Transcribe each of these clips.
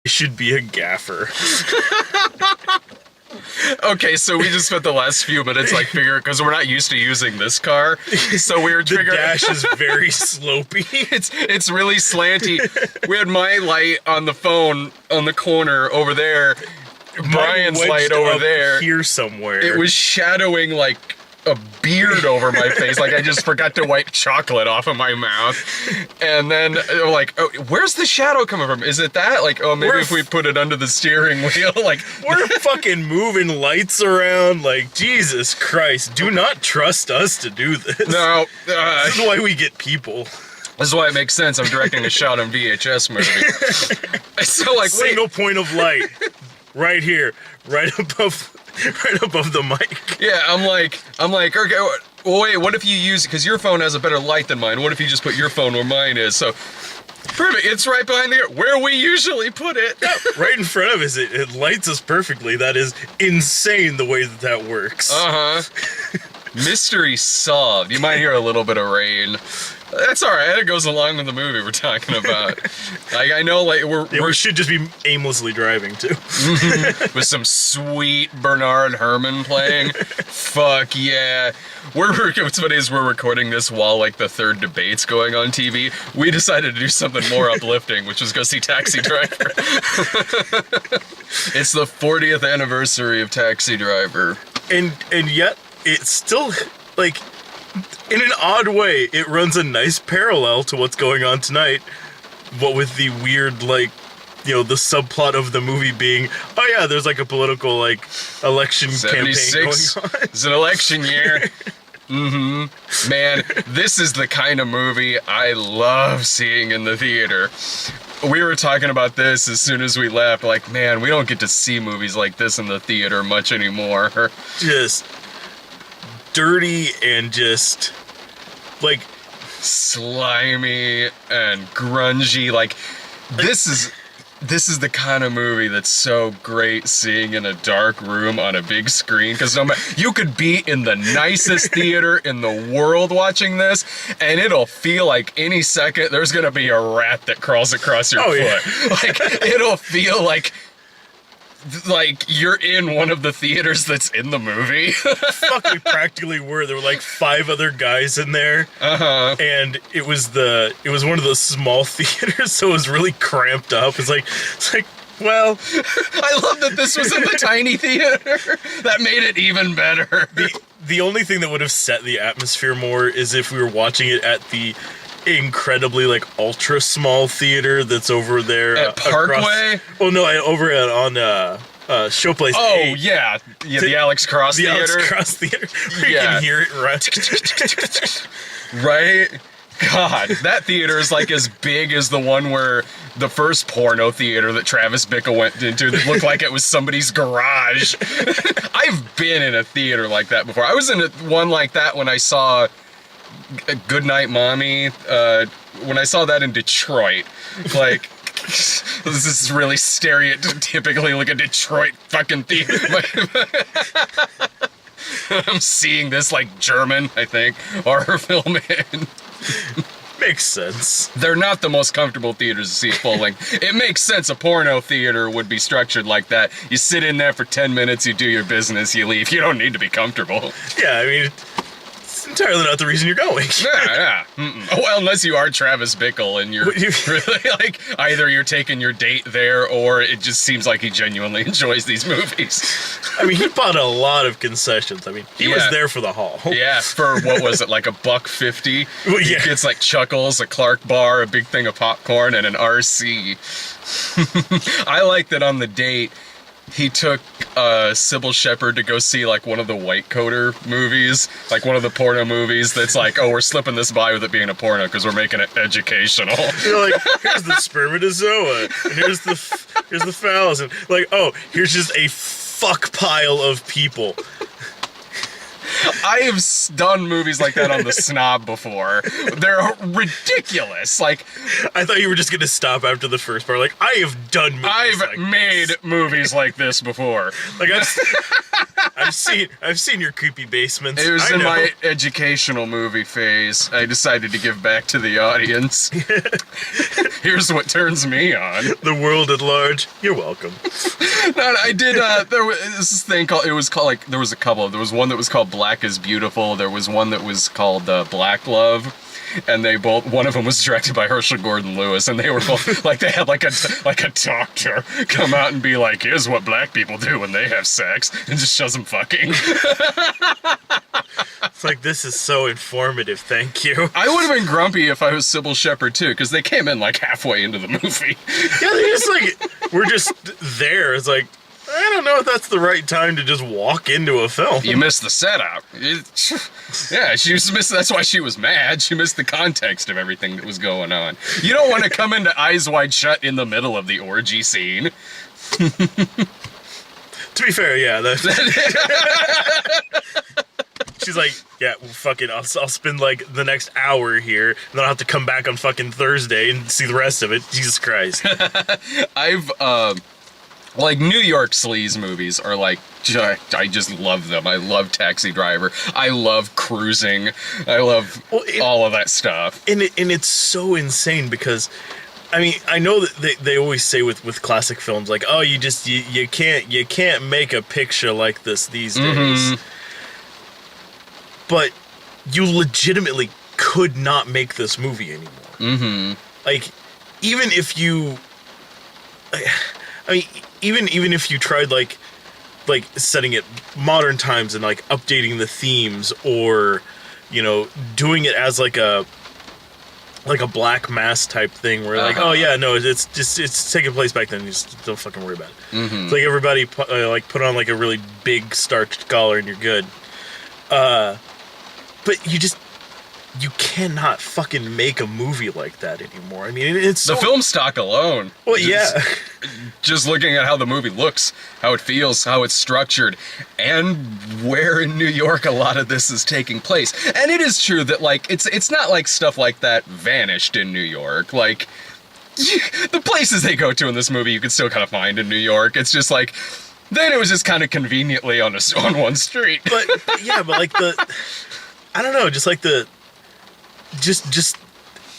should be a gaffer. Okay, so we just spent the last few minutes like figuring, because we're not used to using this car, so we were The figuring. dash is very slopey. It's really slanty. We had my light on the phone on the corner over there. Brian's Mine light wedged over up there. here somewhere. It was shadowing like a beard over my face, like I just forgot to wipe chocolate off of my mouth. And then like, oh, where's the shadow coming from? Is it that? Like, oh, maybe if we put it under the steering wheel, like We're fucking moving lights around. Like, Jesus Christ, do not trust us to do this. no. This is why we get people. This is why it makes sense. I'm directing a shot on VHS movie. So like, Single point of light, right here, right above the mic. yeah, I'm like, okay, well, wait, what if you use, because your phone has a better light than mine, what if you just put your phone where mine is? So, perfect, it's right behind there, where we usually put it. Right in front of us, it lights us perfectly. That is insane the way that works. Mystery solved. You might hear a little bit of rain. That's alright, it goes along with the movie we're talking about. Like, I know, like, we should just be aimlessly driving, too. with some sweet Bernard Herrmann playing. Fuck yeah. What's funny is we're recording this while, like, the third debate's going on TV. We decided to do something more uplifting, which was go see Taxi Driver. It's the 40th anniversary of Taxi Driver. And yet, it's still, like, in an odd way, it runs a nice parallel to what's going on tonight, but with the weird, like, you know, the subplot of the movie being, oh yeah, there's like a political, like, election campaign going on. It's an election year. Man, this is the kind of movie I love seeing in the theater. We were talking about this as soon as we left, like, man, we don't get to see movies like this in the theater much anymore. Just dirty and just, like, slimy and grungy. Like, this is the kind of movie that's so great seeing in a dark room on a big screen, because you could be in the nicest theater in the world watching this, and it'll feel like any second there's gonna be a rat that crawls across your foot. Yeah. Like, it'll feel like you're in one of the theaters that's in the movie. Fuck, we practically were. There were like 5 other guys in there. And it was one of those small theaters, so it was really cramped up. It's like, well, I love that this was in the tiny theater. That made it even better. The only thing that would have set the atmosphere more is if we were watching it at the incredibly, like, ultra small theater that's over there at Parkway. Over on Showplace. Oh 8. yeah, the Alex Cross the Theater. Alex Cross Theater. Where you can hear it run. Right? God, that theater is like as big as the one where the first porno theater that Travis Bickle went into that looked like it was somebody's garage. I've been in a theater like that before. I was in one like that when I saw Goodnight Mommy, when I saw that in Detroit. Like, this is really stereotypically like a Detroit fucking theater. I'm seeing this like German, I think, horror film in. Makes sense. They're not the most comfortable theaters to see a full length. It makes sense a porno theater would be structured like that. You sit in there for 10 minutes, you do your business, you leave. You don't need to be comfortable. Yeah, I mean, it's entirely not the reason you're going. Yeah. Oh, well, unless you are Travis Bickle and you're really like, either you're taking your date there or it just seems like he genuinely enjoys these movies. I mean, he bought a lot of concessions. I mean, he was there for the haul. Yeah, for what was it, like $1.50? Well, yeah. He gets like Chuckles, a Clark bar, a big thing of popcorn, and an RC. I like that on the date, he took Sybil Shepherd to go see like one of the White Coater movies, like one of the porno movies that's like, oh, we're slipping this by with it being a porno because we're making it educational. You're like, here's the spermatozoa, and here's the phallus, and like, oh, here's just a fuck pile of people. I have done movies like that on The Snob before. They're ridiculous. Like, I thought you were just gonna stop after the first part. Like, I have done movies I've like made this. movies like this before. Like, I've seen your creepy basements. It was I in know. my educational movie phase. I decided to give back to the audience. Here's what turns me on. The world at large. You're welcome. No, I did. There was this thing called. It was called like there was a couple. There was one that was called Black is Beautiful. There was one that was called Black Love. And they both, one of them was directed by Herschel Gordon Lewis, and they were both like they had like a doctor come out and be like, "Here's what black people do when they have sex," and just shows them fucking. It's like, this is so informative. Thank you. I would have been grumpy if I was Sybil Shepherd too, because they came in like halfway into the movie. Yeah, they just like we're just there. It's like, I don't know if that's the right time to just walk into a film. You missed the setup. Yeah, she was missed. That's why she was mad. She missed the context of everything that was going on. You don't want to come into Eyes Wide Shut in the middle of the orgy scene. To be fair, yeah. She's like, yeah, well, fucking, I'll spend like the next hour here, and then I'll have to come back on fucking Thursday and see the rest of it. Jesus Christ. I've like New York sleaze movies are like, I just love them. I love Taxi Driver. I love Cruising. I love all of that stuff. And it's so insane because, I mean, I know that they always say with classic films, like, oh, you can't make a picture like this these days. But you legitimately could not make this movie anymore. Like, even if you, I mean, even if you tried like setting it modern times and like updating the themes, or, you know, doing it as like a Black Mass type thing where like, oh yeah, no, it's taking place back then. You just don't fucking worry about it. It's like everybody put on like a really big starched collar and you're good. But you cannot fucking make a movie like that anymore. I mean, it's The film stock alone. Well, yeah. Just looking at how the movie looks, how it feels, how it's structured, and where in New York a lot of this is taking place. And it is true that, like, it's not like stuff like that vanished in New York. Like, the places they go to in this movie you can still kind of find in New York. It's just like, then it was just kind of conveniently on one street. But yeah, but like I don't know, just like just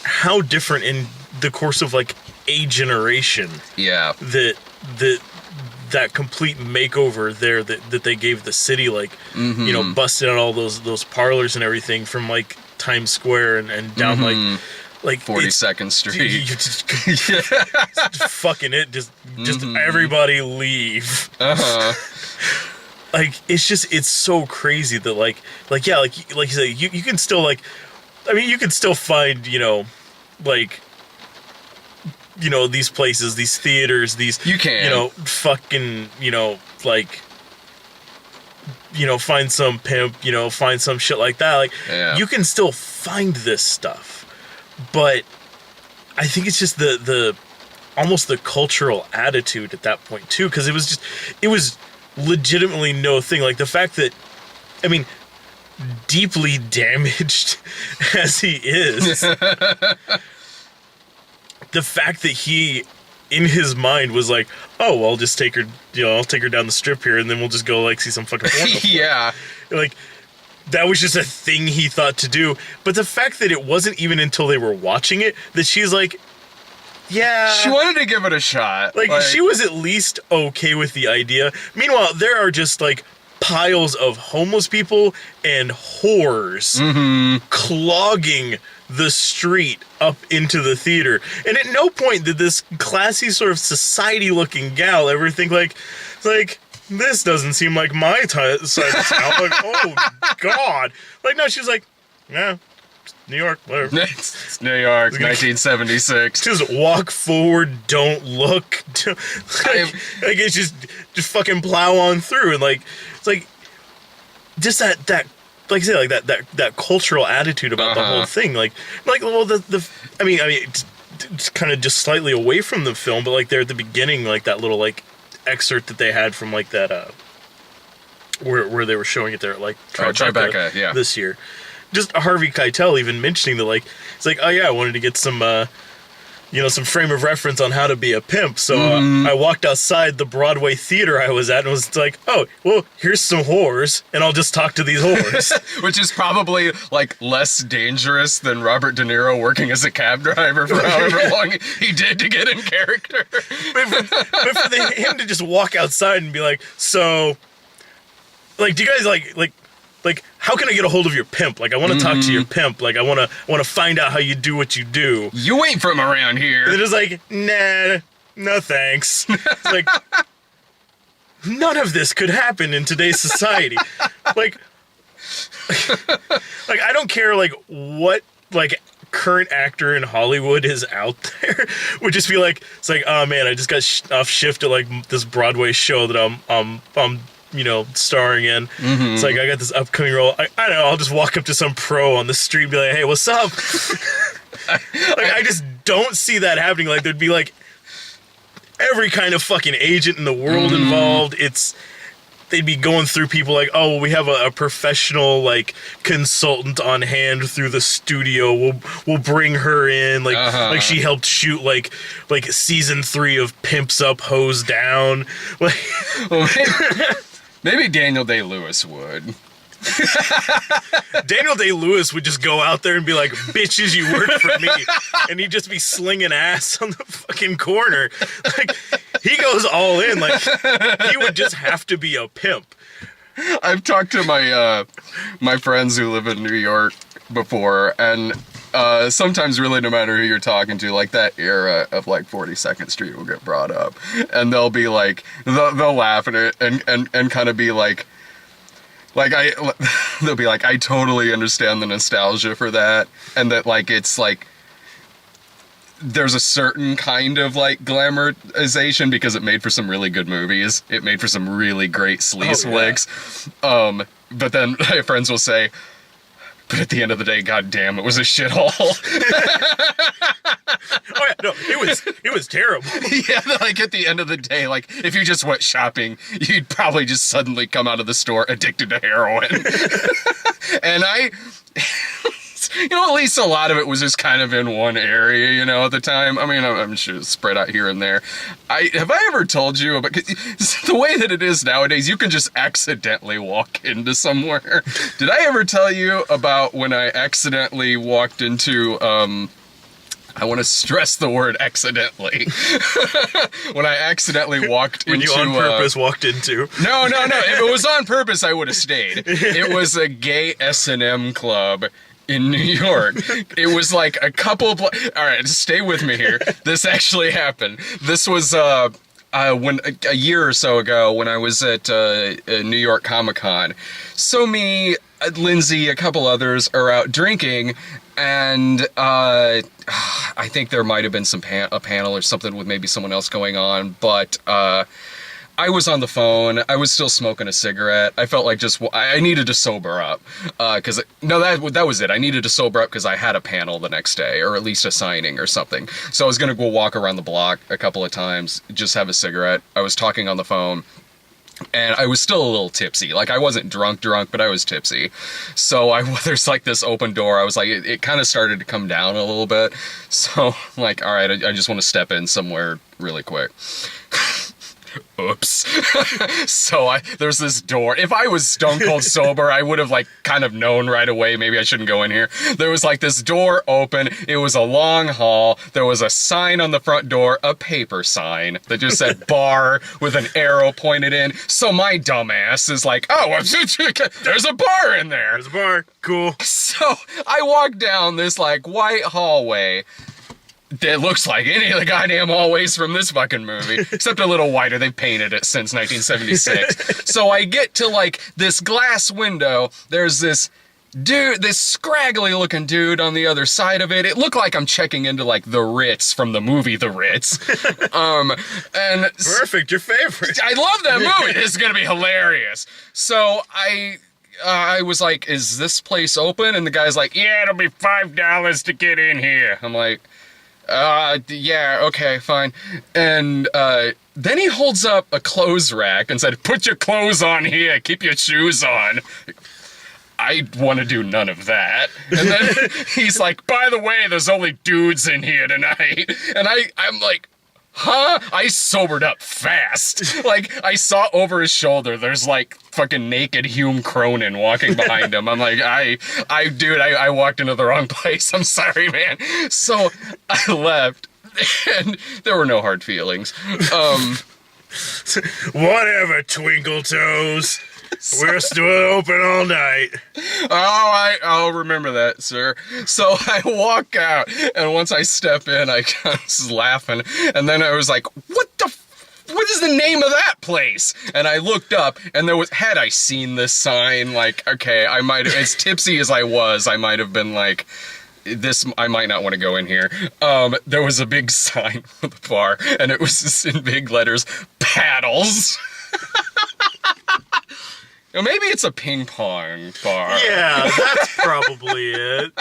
how different in the course of like a generation. Yeah. That complete makeover there that they gave the city, like, you know, busted out all those parlors and everything from like Times Square and down like 42nd Street. You just fucking it, just everybody leave. Like, it's so crazy that like yeah, like you said, you can still like, I mean, you can still find, you know, like, you know, these places, these theaters, these, You can. you know, fucking, you know, like, you know, find some pimp, you know, find some shit like that. Like, Yeah. you can still find this stuff, but I think it's just the almost the cultural attitude at that point too, because it was legitimately no thing. Like, the fact that, I mean, deeply damaged as he is, the fact that he, in his mind, was like, oh, well, I'll just take her, you know, I'll take her down the strip here, and then we'll just go, like, see some fucking porno. Yeah. Like, that was just a thing he thought to do. But the fact that it wasn't even until they were watching it that she's like, yeah. She wanted to give it a shot. Like, she was at least okay with the idea. Meanwhile, there are just, like, piles of homeless people and whores clogging the street up into the theater. And at no point did this classy sort of society-looking gal ever think, like, this doesn't seem like my side of town. Like, oh, God. Like, no, she was like, yeah, it's New York, whatever. It's New York, 1976. Just walk forward, don't look. Like, it's just fucking plow on through. And, like, it's like, just that like I say, like that cultural attitude about the whole thing. Like, well, I mean, it's kind of just slightly away from the film, but like there at the beginning, like that little like excerpt that they had from like that where they were showing it there at like Tribeca, yeah. this year. Just Harvey Keitel even mentioning that, like, it's like, oh yeah, I wanted to get some some frame of reference on how to be a pimp. So I walked outside the Broadway theater I was at and was like, oh, well, here's some whores, and I'll just talk to these whores. Which is probably, like, less dangerous than Robert De Niro working as a cab driver for however long he did to get in character. but for him to just walk outside and be like, so, like, do you guys, like, how can I get a hold of your pimp? Like, I want to talk to your pimp. Like, I want to find out how you do what you do. You ain't from around here. And they're just like, nah, no thanks. It's like, none of this could happen in today's society. like, I don't care, like, what, like, current actor in Hollywood is out there. Would just be like, it's like, oh man, I just got off shift at, like, this Broadway show that I'm starring in. It's like, I got this upcoming role. I don't know, I'll just walk up to some pro on the street and be like, hey, what's up? I just don't see that happening. Like, there'd be, like, every kind of fucking agent in the world involved. They'd be going through people like, oh, well, we have a professional, like, consultant on hand through the studio. We'll bring her in. Like, like she helped shoot, like season 3 of Pimps Up, Hose Down. Like, well, maybe Daniel Day-Lewis would. Daniel Day-Lewis would just go out there and be like, bitches, you work for me. And he'd just be slinging ass on the fucking corner. Like, he goes all in. Like, he would just have to be a pimp. I've talked to my friends who live in New York before, and sometimes really no matter who you're talking to, like, that era of, like, 42nd Street will get brought up. And they'll be like, they'll laugh at it and kind of be like, they'll be like, I totally understand the nostalgia for that, and that, like, it's like, there's a certain kind of, like, glamorization because it made for some really good movies. It made for some really great sleaze flicks. But then my friends will say, but at the end of the day, goddamn, it was a shithole. Oh yeah, no, it was terrible. Yeah, like, at the end of the day, like, if you just went shopping, you'd probably just suddenly come out of the store addicted to heroin. And at least a lot of it was just kind of in one area, at the time. I mean, I'm sure it's spread out here and there. Have I ever told you about, the way that it is nowadays, you can just accidentally walk into somewhere. Did I ever tell you about when I accidentally walked into, I want to stress the word accidentally. When I accidentally walked when into... When you on purpose walked into... No. If it was on purpose, I would have stayed. It was a gay S&M club in New York. It was like a couple of... All right, stay with me here. This actually happened. This was when a year or so ago when I was at New York Comic-Con. So me, Lindsay, a couple others are out drinking, and I think there might have been a panel or something with maybe someone else going on, but I was on the phone. I was still smoking a cigarette. I felt like I needed to sober up. That was it. I needed to sober up because I had a panel the next day, or at least a signing or something. So I was going to go walk around the block a couple of times, just have a cigarette. I was talking on the phone, and I was still a little tipsy. Like, I wasn't drunk, but I was tipsy. So there's like this open door. I was like, it kind of started to come down a little bit. So I'm like, all right, I just want to step in somewhere really quick. Oops. So there's this door. If I was stone cold sober, I would have, like, kind of known right away, maybe I shouldn't go in here. There was, like, this door open. It was a long hall. There was a sign on the front door, a paper sign that just said bar with an arrow pointed in. So my dumbass is like, oh, there's a bar in there. There's a bar. Cool. So I walk down this, like, white hallway that looks like any of the goddamn hallways from this fucking movie, except a little whiter. They've painted it since 1976. So I get to, like, this glass window. There's this dude, this scraggly looking dude on the other side of it. It looked like I'm checking into, like, the Ritz from the movie The Ritz. And perfect, your favorite. I love that movie. This is gonna be hilarious. So I was like, is this place open? And the guy's like, yeah, it'll be $5 to get in here. I'm like, yeah, okay, fine. And then he holds up a clothes rack and said, "Put your clothes on here, keep your shoes on." I want to do none of that. And then he's like, "By the way, there's only dudes in here tonight." And I'm like, huh? I sobered up fast. Like, I saw over his shoulder, there's like fucking naked Hume Cronin walking behind him. I'm like, dude, I walked into the wrong place. I'm sorry, man. So I left, and there were no hard feelings. Whatever, Twinkle Toes. We're still open all night. I'll remember that, sir. So I walk out, and once I step in, I was laughing, and then I was like, what is the name of that place? And I looked up, and had I seen this sign, like, okay, I might have, as tipsy as I was, I might have been like, I might not want to go in here. There was a big sign for the bar, and it was just in big letters, paddles. Maybe it's a ping pong bar. Yeah, that's probably it.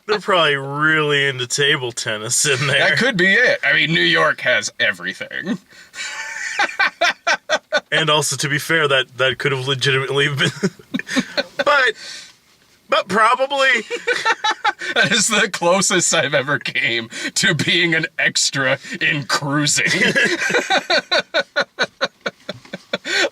They're probably really into table tennis in there. That could be it. I mean, New York has everything. And also, to be fair, that could have legitimately been... But probably... That is the closest I've ever came to being an extra in Cruising.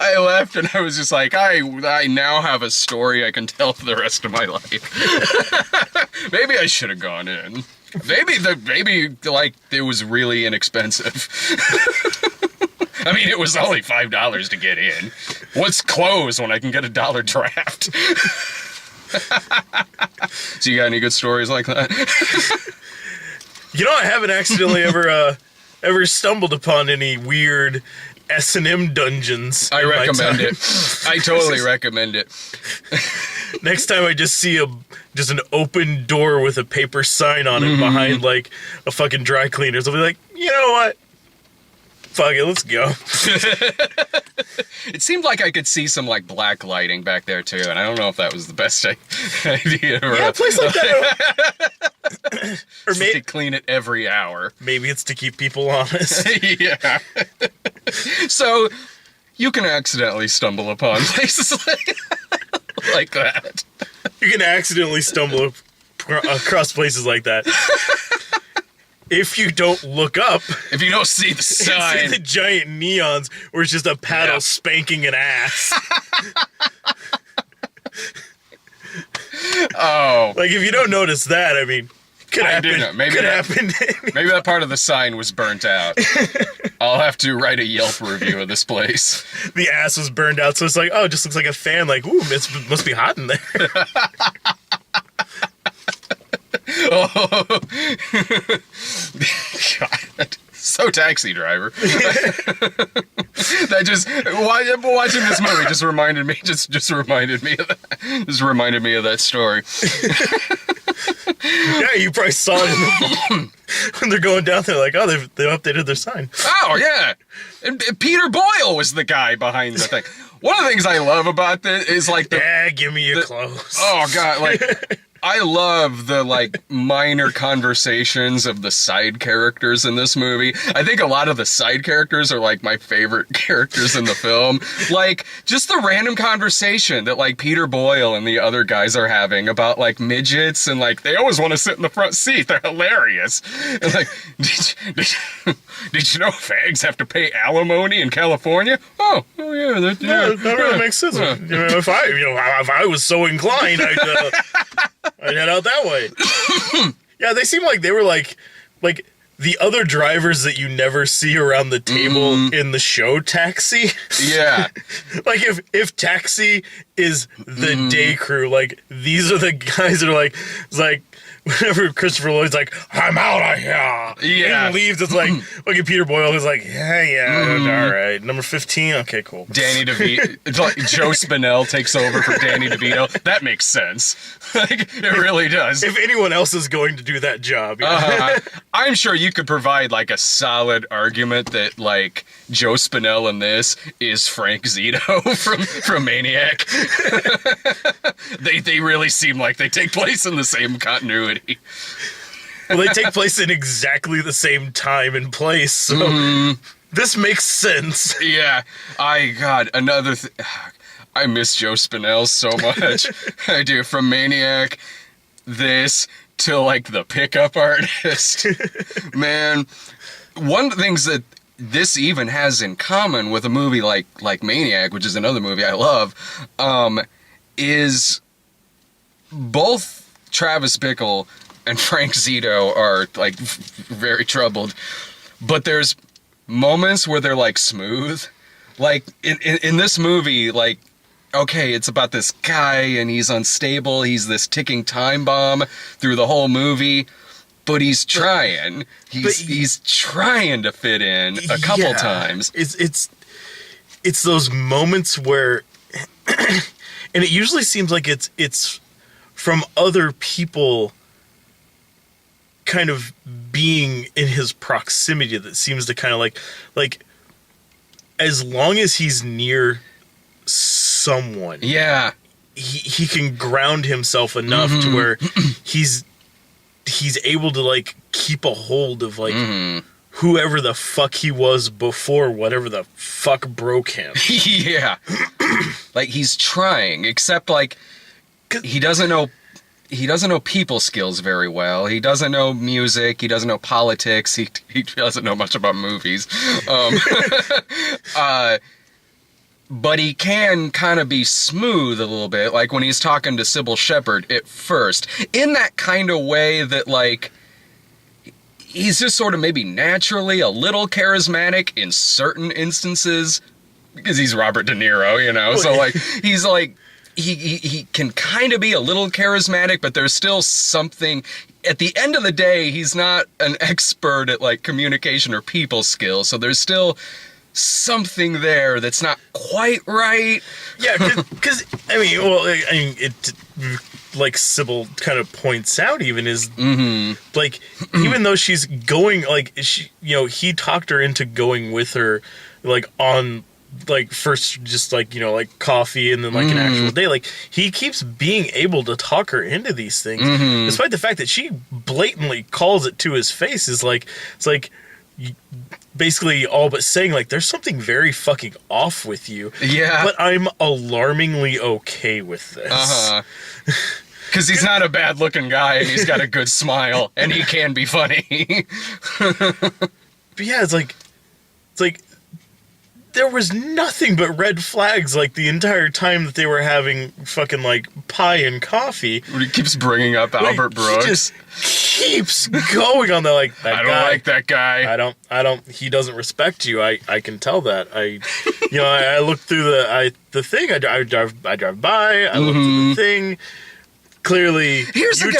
I left and I was just like, I now have a story I can tell for the rest of my life. Maybe I should have gone in. Maybe it was really inexpensive. I mean, it was only $5 to get in. What's closed when I can get $1 draft? So you got any good stories like that? You know, I haven't accidentally ever stumbled upon any weird S&M dungeons. I recommend it. I totally recommend it. Next time I just see just an open door with a paper sign on it behind like a fucking dry cleaners, I'll be like, you know what? Fuck it, let's go. It seemed like I could see some like black lighting back there too, and I don't know if that was the best idea. Yeah, a place like that. Or maybe to clean it every hour. Maybe it's to keep people honest. Yeah. So you can accidentally stumble upon places like that. You can accidentally stumble across places like that. If you don't look up, if you don't see the sign, see the giant neons where it's just a paddle spanking an ass. Oh, like if you don't notice that, I mean, could happen. Maybe could happen. Maybe that part of the sign was burnt out. I'll have to write a Yelp review of this place. The ass was burned out, so it's like, oh, it just looks like a fan. Like, ooh, it must be hot in there. Oh, God. So Taxi Driver. That just watching this movie just reminded me. Just reminded me of that. Just reminded me of that story. Yeah, you probably saw it when they're going down there. Like, oh, they've updated their sign. Oh yeah, and Peter Boyle was the guy behind the thing. One of the things I love about this is like give me your clothes. Oh God, like. I love the, like, minor conversations of the side characters in this movie. I think a lot of the side characters are, like, my favorite characters in the film. Like, just the random conversation that, like, Peter Boyle and the other guys are having about, like, midgets, and, like, they always want to sit in the front seat. They're hilarious. And, like, did you know fags have to pay alimony in California? Oh yeah. That really makes sense. You know, if I was so inclined, I'd head out that way. Yeah, they seem like they were like the other drivers that you never see around the table in the show Taxi. Yeah. Like if Taxi is the day crew, like these are the guys that are like, it's like whenever Christopher Lloyd's like, I'm out of here. Yeah. And he leaves, it's like, fucking Peter Boyle is like, yeah, all right. Number 15, okay, cool. Danny DeVito, it's like Joe Spinell takes over for Danny DeVito. That makes sense. Like, it really does. If anyone else is going to do that job. Yeah. I'm sure you could provide, like, a solid argument that, like, Joe Spinell in this is Frank Zito from Maniac. They really seem like they take place in the same continuity. Well, they take place in exactly the same time and place, so This makes sense. Yeah, I miss Joe Spinell so much. I do. From Maniac, this, to like the pickup artist. Man, one of the things that this even has in common with a movie like Maniac, which is another movie I love, is both Travis Bickle and Frank Zito are like very troubled, but there's moments where they're like smooth. Like in this movie, like, okay, it's about this guy and he's unstable. He's this ticking time bomb through the whole movie, but he's trying. He's trying to fit in a couple times. It's those moments where, and it usually seems like it's from other people kind of being in his proximity that seems to kind of like as long as he's near someone, he can ground himself enough to where he's able to like keep a hold of like whoever the fuck he was before whatever the fuck broke him. Yeah. Like he's trying, except like he doesn't know people skills very well. He doesn't know music. He doesn't know politics. He doesn't know much about movies. But he can kind of be smooth a little bit, like when he's talking to Sybil Shepherd at first, in that kind of way that like he's just sort of maybe naturally a little charismatic in certain instances because he's Robert De Niro, you know. So like he's like he can kind of be a little charismatic, but there's still something. At the end of the day, he's not an expert at like communication or people skills, so there's still something there that's not quite right. Yeah, because I mean, it like Sybil kind of points out even is like even though she's going like she, you know, he talked her into going with her like on like first just like, you know, like coffee and then like an actual day. Like he keeps being able to talk her into these things despite the fact that she blatantly calls it to his face. Is like it's like basically all but saying like there's something very fucking off with you. Yeah. But I'm alarmingly okay with this. Because he's not a bad looking guy and he's got a good smile and he can be funny. But yeah, it's like there was nothing but red flags like the entire time that they were having fucking like pie and coffee. He keeps bringing up Albert Brooks. He just keeps going on that like that I don't guy, like that guy. I don't he doesn't respect you. I can tell that. I look through the thing. I drive by. I look through the thing. Clearly,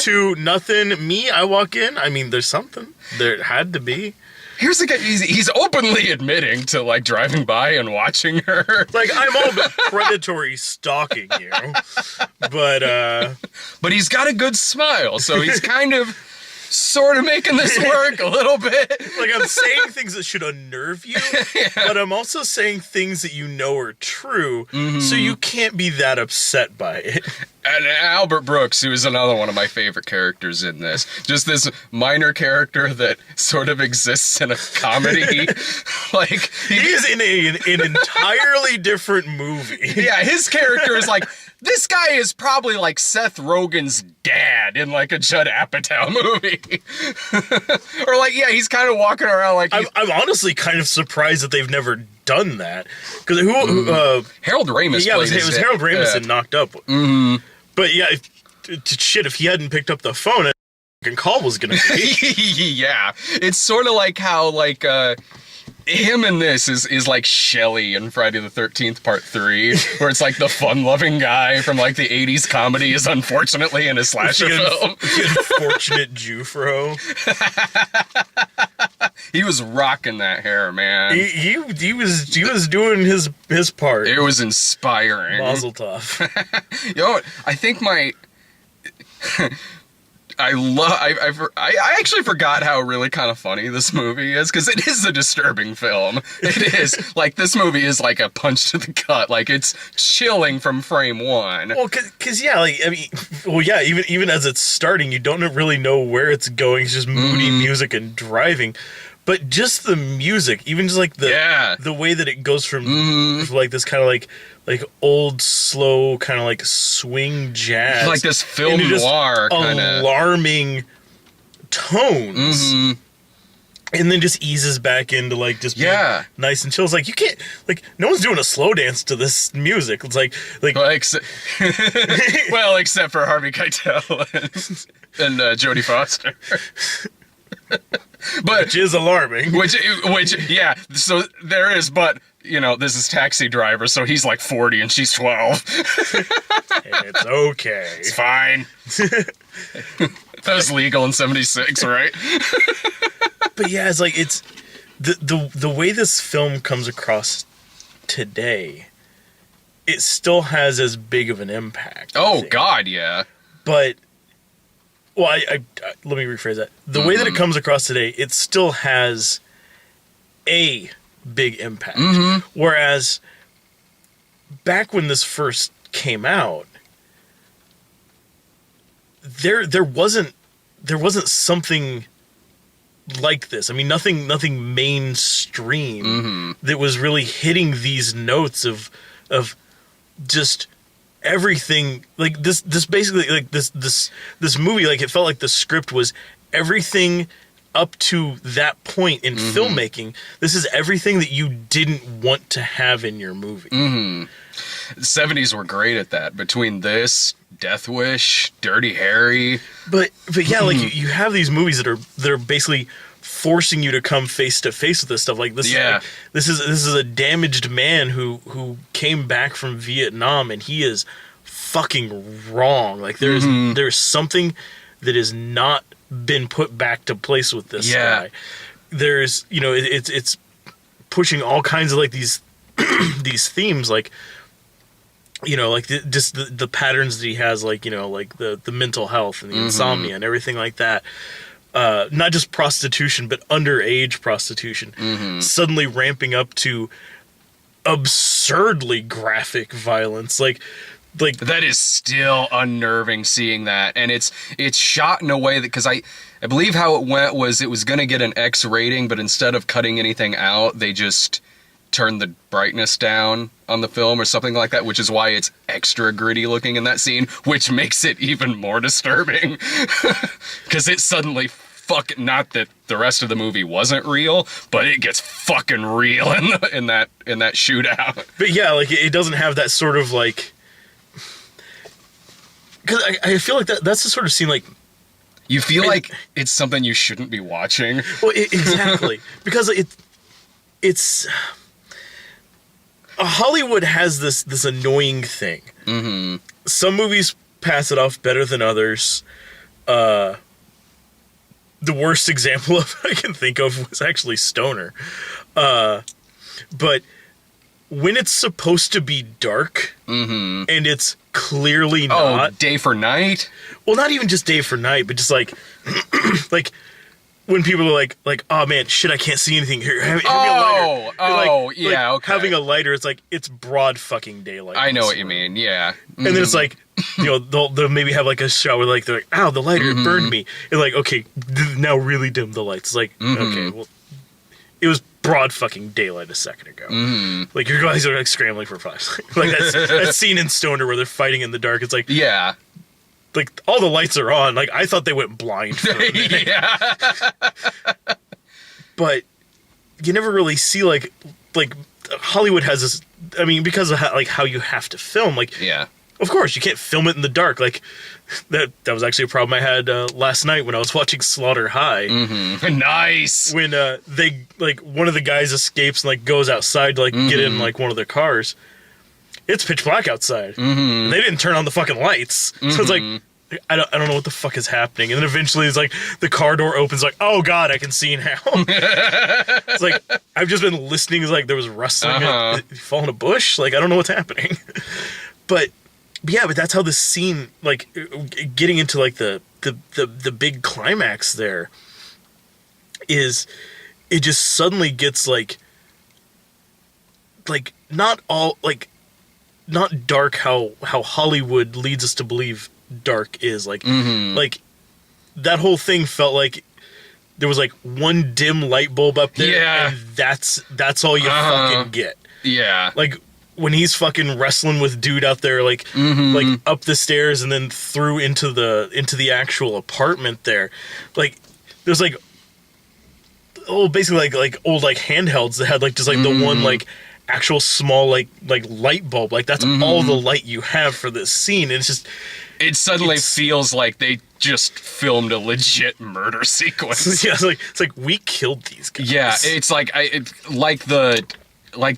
two, nothing. Me, I walk in. I mean, there's something. There had to be. Here's the guy, he's openly admitting to, like, driving by and watching her. Like, I'm all but predatory stalking you. But he's got a good smile, so he's kind of sort of making this work a little bit. Like, I'm saying things that should unnerve you, but I'm also saying things that you know are true, so you can't be that upset by it. And Albert Brooks, who is another one of my favorite characters in this. Just this minor character that sort of exists in a comedy. Like he is in an entirely different movie. Yeah, his character is like, this guy is probably like Seth Rogen's dad in like a Judd Apatow movie. Or like, yeah, he's kind of walking around like... I'm honestly kind of surprised that they've never done that. Because Harold Ramis. Yeah, it was Harold Ramis that knocked up. But yeah, if he hadn't picked up the phone, a call was gonna be. Yeah, it's sort of like how like him in this is like Shelley in Friday the 13th Part 3, where it's like the fun-loving guy from like the 80s comedy is unfortunately in a slasher film. The unfortunate Jufro. He was rocking that hair, man. He was doing his part. It was inspiring. Mazel tov. You know what? I think I actually forgot how really kind of funny this movie is, because it is a disturbing film. It is. Like, this movie is like a punch to the gut. Like, it's chilling from frame one. Well, because yeah, like, I mean, well, yeah, even as it's starting, you don't really know where it's going. It's just moody music and driving. But just the music, even just like the way that it goes from like this kind of like old slow kind of like swing jazz, like this film into just noir kind of alarming tones, and then just eases back into like just being nice and chill. It's like you can't, like, no one's doing a slow dance to this music. It's like well, except for Harvey Keitel and Jodie Foster. But which is alarming. Which yeah. So there is, but you know, this is Taxi Driver, so he's like 40 and she's 12. It's okay. It's fine. That was legal in 76, right? But yeah, it's like it's the way this film comes across today. It still has as big of an impact. Oh God, yeah. But well, I let me rephrase that. The way that it comes across today, it still has a big impact. Whereas back when this first came out, there wasn't something like this. I mean, nothing mainstream that was really hitting these notes of just everything. Like this basically, like this movie, like it felt like the script was everything up to that point in filmmaking. This is everything that you didn't want to have in your movie. The 70s were great at that. Between this, Death Wish, Dirty Harry. But yeah, like you have these movies that are basically forcing you to come face to face with this stuff. Like this, this is a damaged man who came back from Vietnam, and he is fucking wrong. Like there's something that has not been put back to place with this guy. There's, you know, it's pushing all kinds of like these these themes, like, you know, like just the patterns that he has, like, you know, like the mental health and the insomnia and everything like that. Not just prostitution, but underage prostitution, suddenly ramping up to absurdly graphic violence. Like that is still unnerving seeing that, and it's shot in a way that, because I believe how it went was it was going to get an X rating, but instead of cutting anything out, they just turned the brightness down on the film or something like that, which is why it's extra gritty looking in that scene, which makes it even more disturbing because it suddenly not that the rest of the movie wasn't real, but it gets fucking real in that shootout. But yeah, like it doesn't have that sort of like, because I feel like that's the sort of scene, like, you feel like it's something you shouldn't be watching. Well, exactly. Because it's Hollywood has this annoying thing. Some movies pass it off better than others. The worst example of I can think of was actually Stoner. But when it's supposed to be dark, and it's clearly not. Oh, Day for Night? Well, not even just Day for Night, but just like, like when people are like, oh man, shit, I can't see anything here. Have me a lighter. Yeah, okay. Having a lighter, it's like, it's broad fucking daylight. I know what you mean, yeah. And then it's like, you know, they'll maybe have like a shot where like they're like, ow, the lighter, it burned me. And like, okay, now really dim the lights. It's like, okay, well, it was broad fucking daylight a second ago. Like, your guys are like scrambling for flashlights. Like that scene in Stoner where they're fighting in the dark. It's like, yeah, like all the lights are on. Like I thought they went blind for a minute. Yeah. But you never really see like Hollywood has this. I mean, because of how you have to film. Like, yeah. Of course, you can't film it in the dark. Like, that was actually a problem I had last night when I was watching Slaughter High. Nice! When they, like, one of the guys escapes and, like, goes outside to, like, get in, like, one of their cars. It's pitch black outside. And they didn't turn on the fucking lights. So it's like, I don't know what the fuck is happening. And then eventually it's like, the car door opens, like, oh god, I can see now. It's like, I've just been listening, it's like there was rustling. Did you fall in a bush? Like, I don't know what's happening. But yeah, but that's how this scene, like, getting into like the big climax there, is it just suddenly gets like not all, like, not dark how Hollywood leads us to believe dark is, like like that whole thing felt like there was like one dim light bulb up there, Yeah. and that's all you fucking get. Yeah. Like when he's fucking wrestling with dude out there, like like up the stairs and then through into the actual apartment there, like there's like basically like old like handhelds that had like just like the one like actual small like light bulb, like that's all the light you have for this scene, and it's just It suddenly feels like they just filmed a legit murder sequence. yeah, it's like we killed these guys. Yeah, it's like like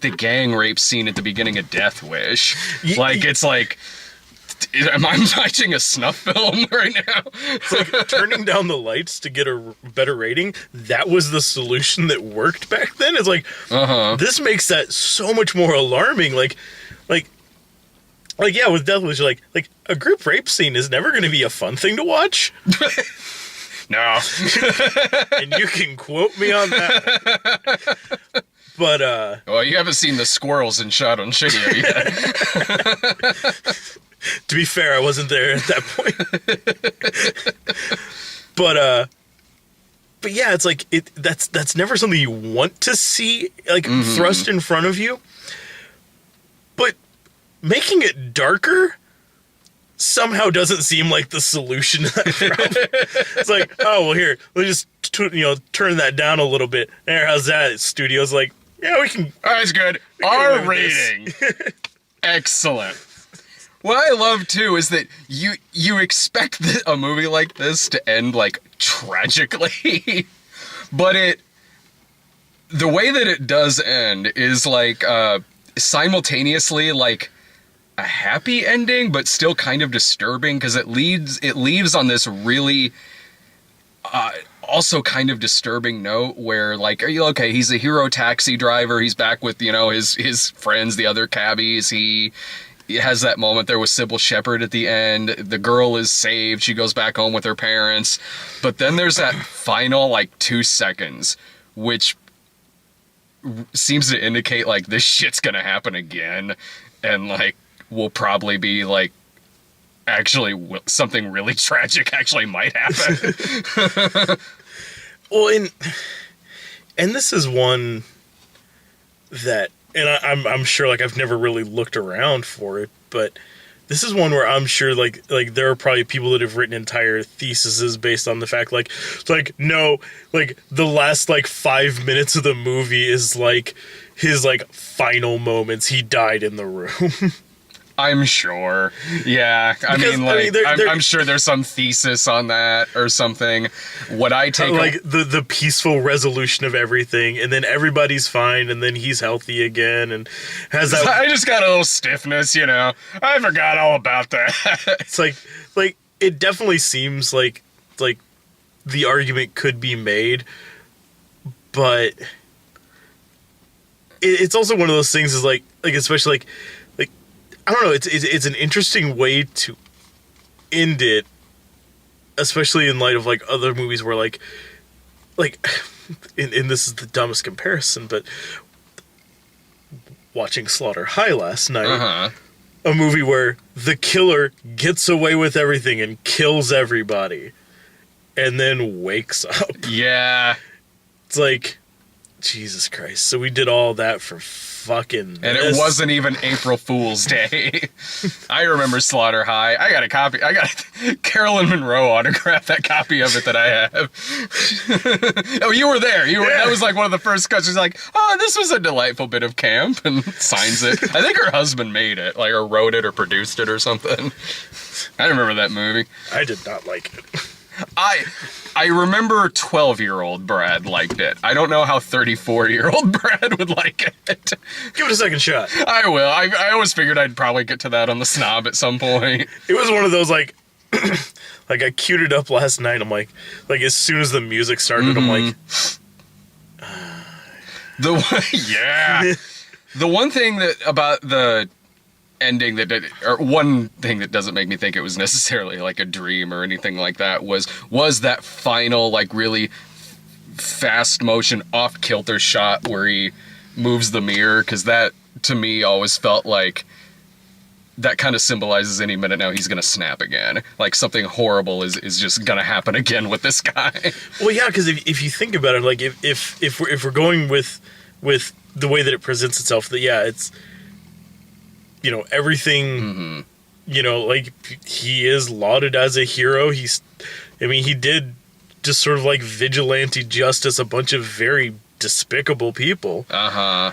the gang rape scene at the beginning of Death Wish. Like it's like, am I watching a snuff film right now? It's like turning down the lights to get a better rating. That was the solution that worked back then. It's like this makes that so much more alarming. Like yeah, with Death Wish, like a group rape scene is never going to be a fun thing to watch. No. And you can quote me on that. But Well, you haven't seen the squirrels in Shot on Shitty yet. to be fair, I wasn't there at that point. But yeah, it's like that's never something you want to see like thrust in front of you. But making it darker somehow doesn't seem like the solution to that problem. It's like, oh well, here, let's just turn that down a little bit. There, how's that? Studio's like, yeah, we can. That's good. R rating. Excellent. What I love too is that you expect a movie like this to end like tragically, but the way that it does end is like simultaneously like a happy ending, but still kind of disturbing because it leaves on this really also kind of disturbing note where like, okay, he's a hero taxi driver, he's back with his friends, the other cabbies, he has that moment there with Sybil Shepherd at the end, the girl is saved, she goes back home with her parents, but then there's that final like 2 seconds which seems to indicate like this shit's gonna happen again, and like will probably be like actually something really tragic actually might happen. Well, and this is one that, and I'm sure like I've never really looked around for it, but this is one where I'm sure like there are probably people that have written entire theses based on the fact like no, like the last like 5 minutes of the movie is like his like final moments. He died in the room. I'm sure. Yeah. I'm sure there's some thesis on that or something. What I take like the peaceful resolution of everything, and then everybody's fine, and then he's healthy again, and has that. I just got a little stiffness, I forgot all about that. It's like it definitely seems like the argument could be made, but it's also one of those things is like especially like I don't know, it's an interesting way to end it, especially in light of like other movies where like and this is the dumbest comparison, but watching Slaughter High last night, a movie where the killer gets away with everything and kills everybody and then wakes up. Yeah. It's like, Jesus Christ. So we did all that for fucking this. And it wasn't even April Fool's Day. I remember Slaughter High. I got a copy. I got Carolyn Monroe autographed that copy of it that I have. Oh, you were there. That was like one of the first cuts. She's like, oh, this was a delightful bit of camp, and signs it. I think her husband made it, like, or wrote it or produced it or something. I remember that movie. I did not like it. I remember 12-year-old Brad liked it. I don't know how 34-year-old Brad would like it. Give it a second shot. I will. I always figured I'd probably get to that on the snob at some point. It was one of those like like I queued it up last night. I'm like as soon as the music started, I'm like yeah. The one thing that about the ending or one thing that doesn't make me think it was necessarily like a dream or anything like that was that final like really fast motion off kilter shot where he moves the mirror, because that to me always felt like that kind of symbolizes any minute now he's gonna snap again. Like something horrible is just gonna happen again with this guy. Well, yeah, because if you think about it, like if we're going with the way that it presents itself, that yeah, it's, you know, everything, Mm-hmm. you know, like he is lauded as a hero. I mean, he did just sort of like vigilante justice a bunch of very despicable people. Uh-huh.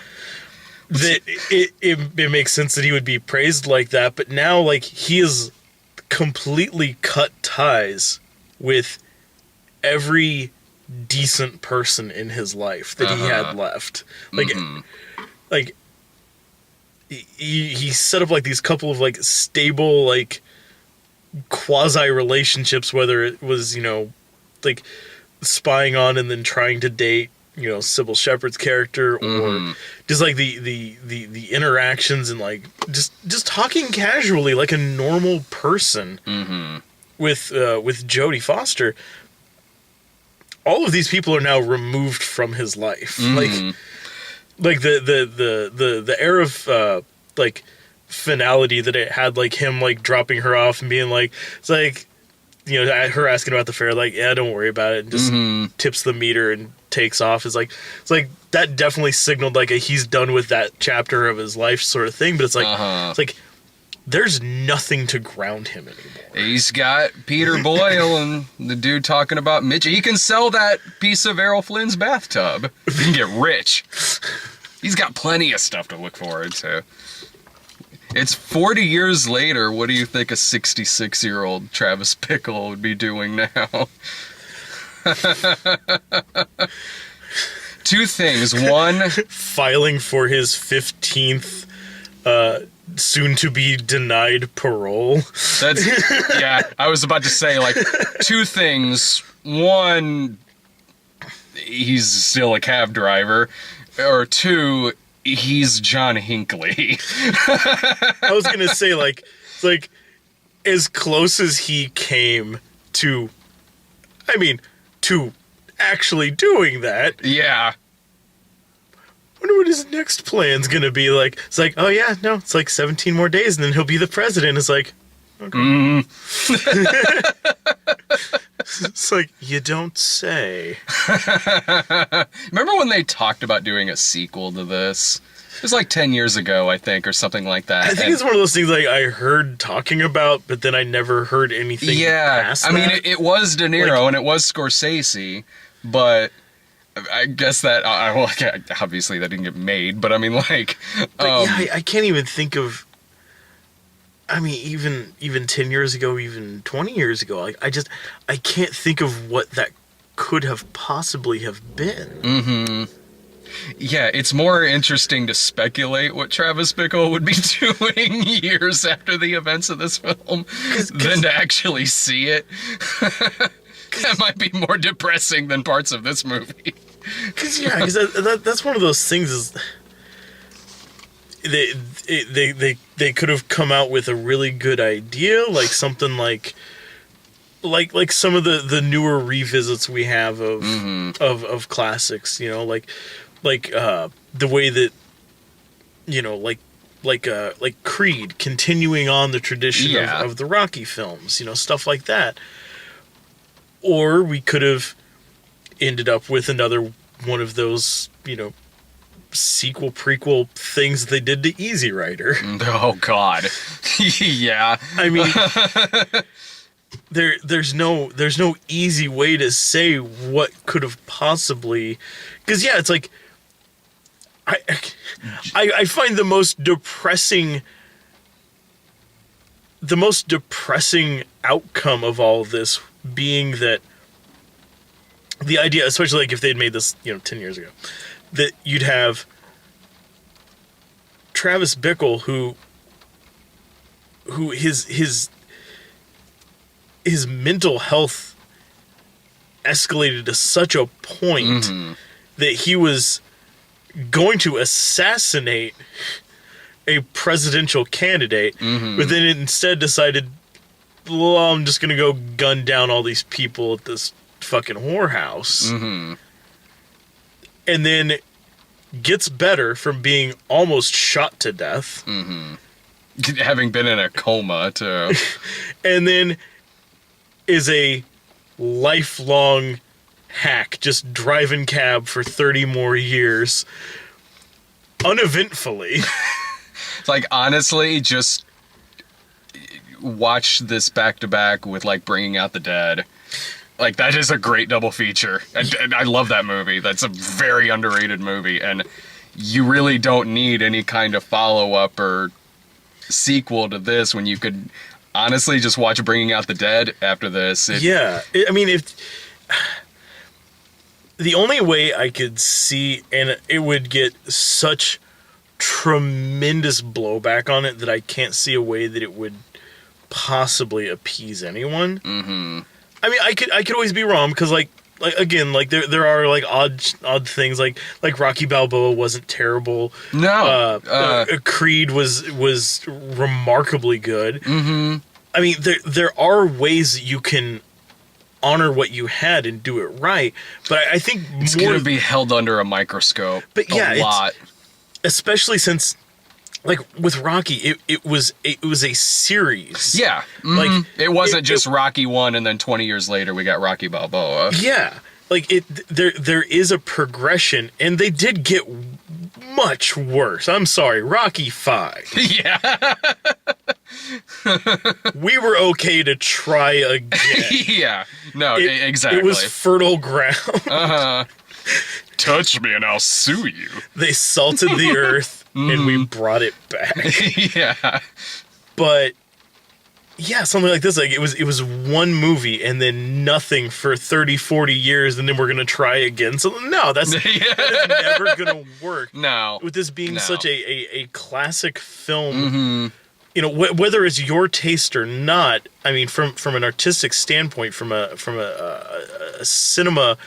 That it makes sense that he would be praised like that, but now like he is completely cut ties with every decent person in his life that he had left. Like, like he set up like these couple of like stable like quasi relationships, whether it was, you know, like spying on and then trying to date, you know, Sybil Shepherd's character, or just like the interactions and like just talking casually like a normal person with Jodie Foster. All of these people are now removed from his life. Like the air of like finality that it had, like him like dropping her off and being like, it's like, you know, her asking about the fare, like, yeah, don't worry about it, and just tips the meter and takes off. It's like that definitely signaled like he's done with that chapter of his life sort of thing. But it's like it's like there's nothing to ground him anymore. He's got Peter Boyle and the dude talking about Mitch. He can sell that piece of Errol Flynn's bathtub. He can get rich. He's got plenty of stuff to look forward to. It's 40 years later. What do you think a 66-year-old Travis Bickle would be doing now? Two things. One, filing for his 15th soon to be denied parole. That's, yeah, I was about to say, like, two things. One, he's still a cab driver. Or two, he's John Hinckley. I was gonna say, like, it's like as close as he came to, I mean, to actually doing that. Yeah. Wonder what his next plan's gonna be like. It's like, oh yeah, no, it's like 17 more days and then he'll be the president. It's like, okay. It's like, you don't say. Remember when they talked about doing a sequel to this? It was like 10 years ago, I think, or something like that. I think it's one of those things like I heard talking about, but then I never heard anything past I mean, that. it was De Niro Like, and it was Scorsese, but I guess that, well, obviously that didn't get made, but I mean, like... But yeah, I can't even think of... I mean, even 10 years ago, even 20 years ago, like, I can't think of what that could have possibly have been. Yeah, it's more interesting to speculate what Travis Bickle would be doing years after the events of this film than to actually see it. That might be more depressing than parts of this movie. Because that's one of those things is... They could have come out with a really good idea, like something like some of the newer revisits we have of classics, you know, like the way that, you know, like Creed continuing on the tradition of the Rocky films, you know, stuff like that. Or we could have ended up with another one of those, you know, sequel prequel things they did to Easy Rider. Oh God. Yeah. I mean, there's no easy way to say what could have possibly, because yeah, it's like I find the most depressing outcome of all of this being that the idea, especially like if they'd made this, you know, 10 years ago, that you'd have Travis Bickle who his mental health escalated to such a point that he was going to assassinate a presidential candidate, but then instead decided, well, I'm just gonna go gun down all these people at this fucking whorehouse. And then gets better from being almost shot to death. Having been in a coma, too. and then is a lifelong hack, just driving cab for 30 more years, uneventfully. It's like, honestly, just watch this back to back with, like, Bringing Out the Dead. Like, that is a great double feature. And I love that movie. That's a very underrated movie. And you really don't need any kind of follow-up or sequel to this when you could honestly just watch Bringing Out the Dead after this. I mean, if the only way I could see, and it would get such tremendous blowback on it that I can't see a way that it would possibly appease anyone. Mm-hmm. I mean, I could always be wrong, because like again, like there are like odd things, like Rocky Balboa wasn't terrible. No. Creed was remarkably good. Mm-hmm. I mean, there are ways that you can honor what you had and do it right, but I think it's more gonna be held under a microscope. But yeah, a lot. Especially since, like with Rocky, it was a series. Yeah, mm-hmm. Like it wasn't just Rocky 1 and then 20 years later we got Rocky Balboa. Yeah, like there is a progression, and they did get much worse. I'm sorry, Rocky 5. Yeah. We were okay to try again. Yeah. No, exactly. It was fertile ground. Uh-huh. Touch me and I'll sue you. They salted the earth and we brought it back. Yeah. But yeah, something like this, like it was one movie and then nothing for 30, 40 years, and then we're gonna try again. So no, that is never gonna work. No. With this being such a classic film, you know, whether it's your taste or not, I mean, from an artistic standpoint, from a cinema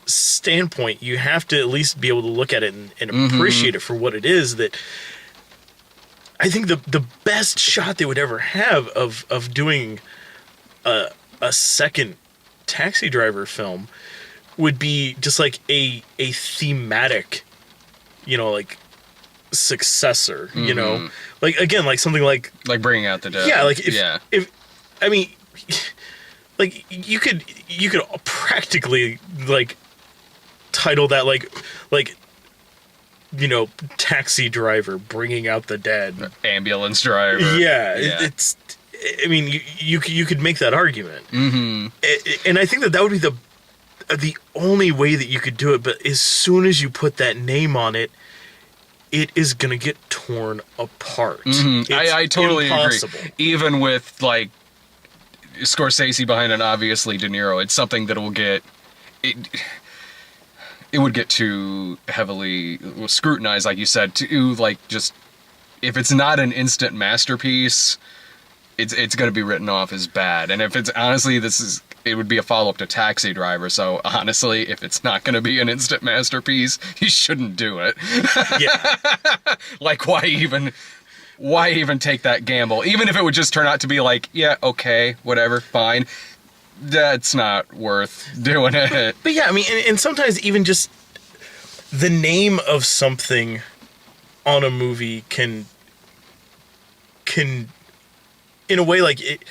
standpoint, you have to at least be able to look at it and appreciate it for what it is. That I think the best shot they would ever have of doing a second Taxi Driver film would be just like a thematic, you know, like successor, you know, like again, like something like Bringing Out the Dead. Yeah, like if I mean, like you could practically like title that like you know, Taxi Driver, Bringing Out the Dead, Ambulance Driver. Yeah. It's I mean, you could make that argument, and I think that would be the only way that you could do it. But as soon as you put that name on it, it is gonna get torn apart. I totally impossible. agree. Even with like Scorsese behind it, obviously De Niro, it's something that will get it would get too heavily scrutinized, like you said, to like just if it's not an instant masterpiece, it's going to be written off as bad. And if it's honestly, it would be a follow up to Taxi Driver. So honestly, if it's not going to be an instant masterpiece, you shouldn't do it. Yeah. Like why even take that gamble? Even if it would just turn out to be like, yeah, okay, whatever, fine. That's not worth doing it. But yeah, I mean, and sometimes even just the name of something on a movie can in a way, like it,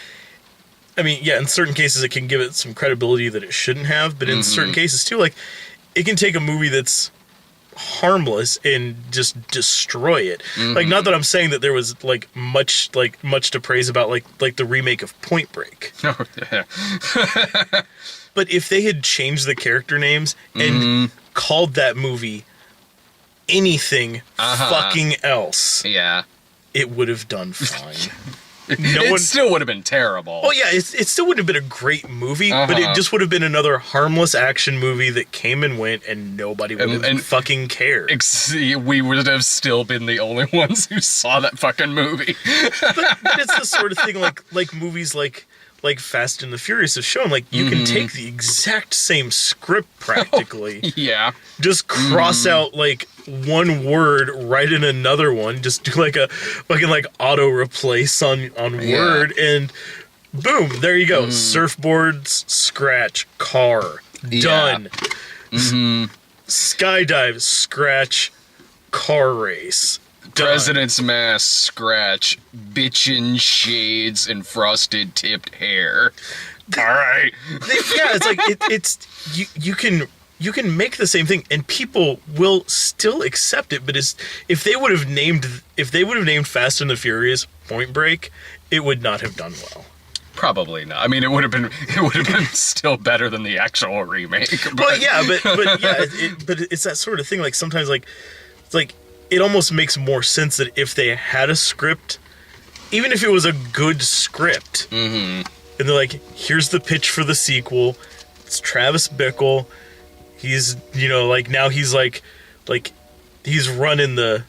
I mean, yeah, in certain cases it can give it some credibility that it shouldn't have, but in certain cases too, like it can take a movie that's harmless and just destroy it. Like, not that I'm saying that there was much to praise about like the remake of Point Break. Oh, yeah. But if they had changed the character names and called that movie anything fucking else, yeah, it would have done fine. It still would have been terrible. Oh yeah, it still would have been a great movie, but it just would have been another harmless action movie that came and went, and nobody would have fucking cared. We would have still been the only ones who saw that fucking movie. but it's the sort of thing like movies like Fast and the Furious have shown. Like, you can take the exact same script practically. Yeah. Just cross out like one word, write in another one, just do like a fucking like auto replace on word, and boom, there you go. Surfboards, scratch, car, done. Skydive, scratch, car race. President's mask, scratch, bitchin' shades, and frosted tipped hair. All right. Yeah, it's like it's you can make the same thing and people will still accept it. But if they would have named Fast and the Furious Point Break, it would not have done well. Probably not. I mean, it would have been still better than the actual remake. But yeah, but it's that sort of thing. Like sometimes, it's like it almost makes more sense that if they had a script, even if it was a good script, and they're like, here's the pitch for the sequel. It's Travis Bickle. He's now he's like he's running the.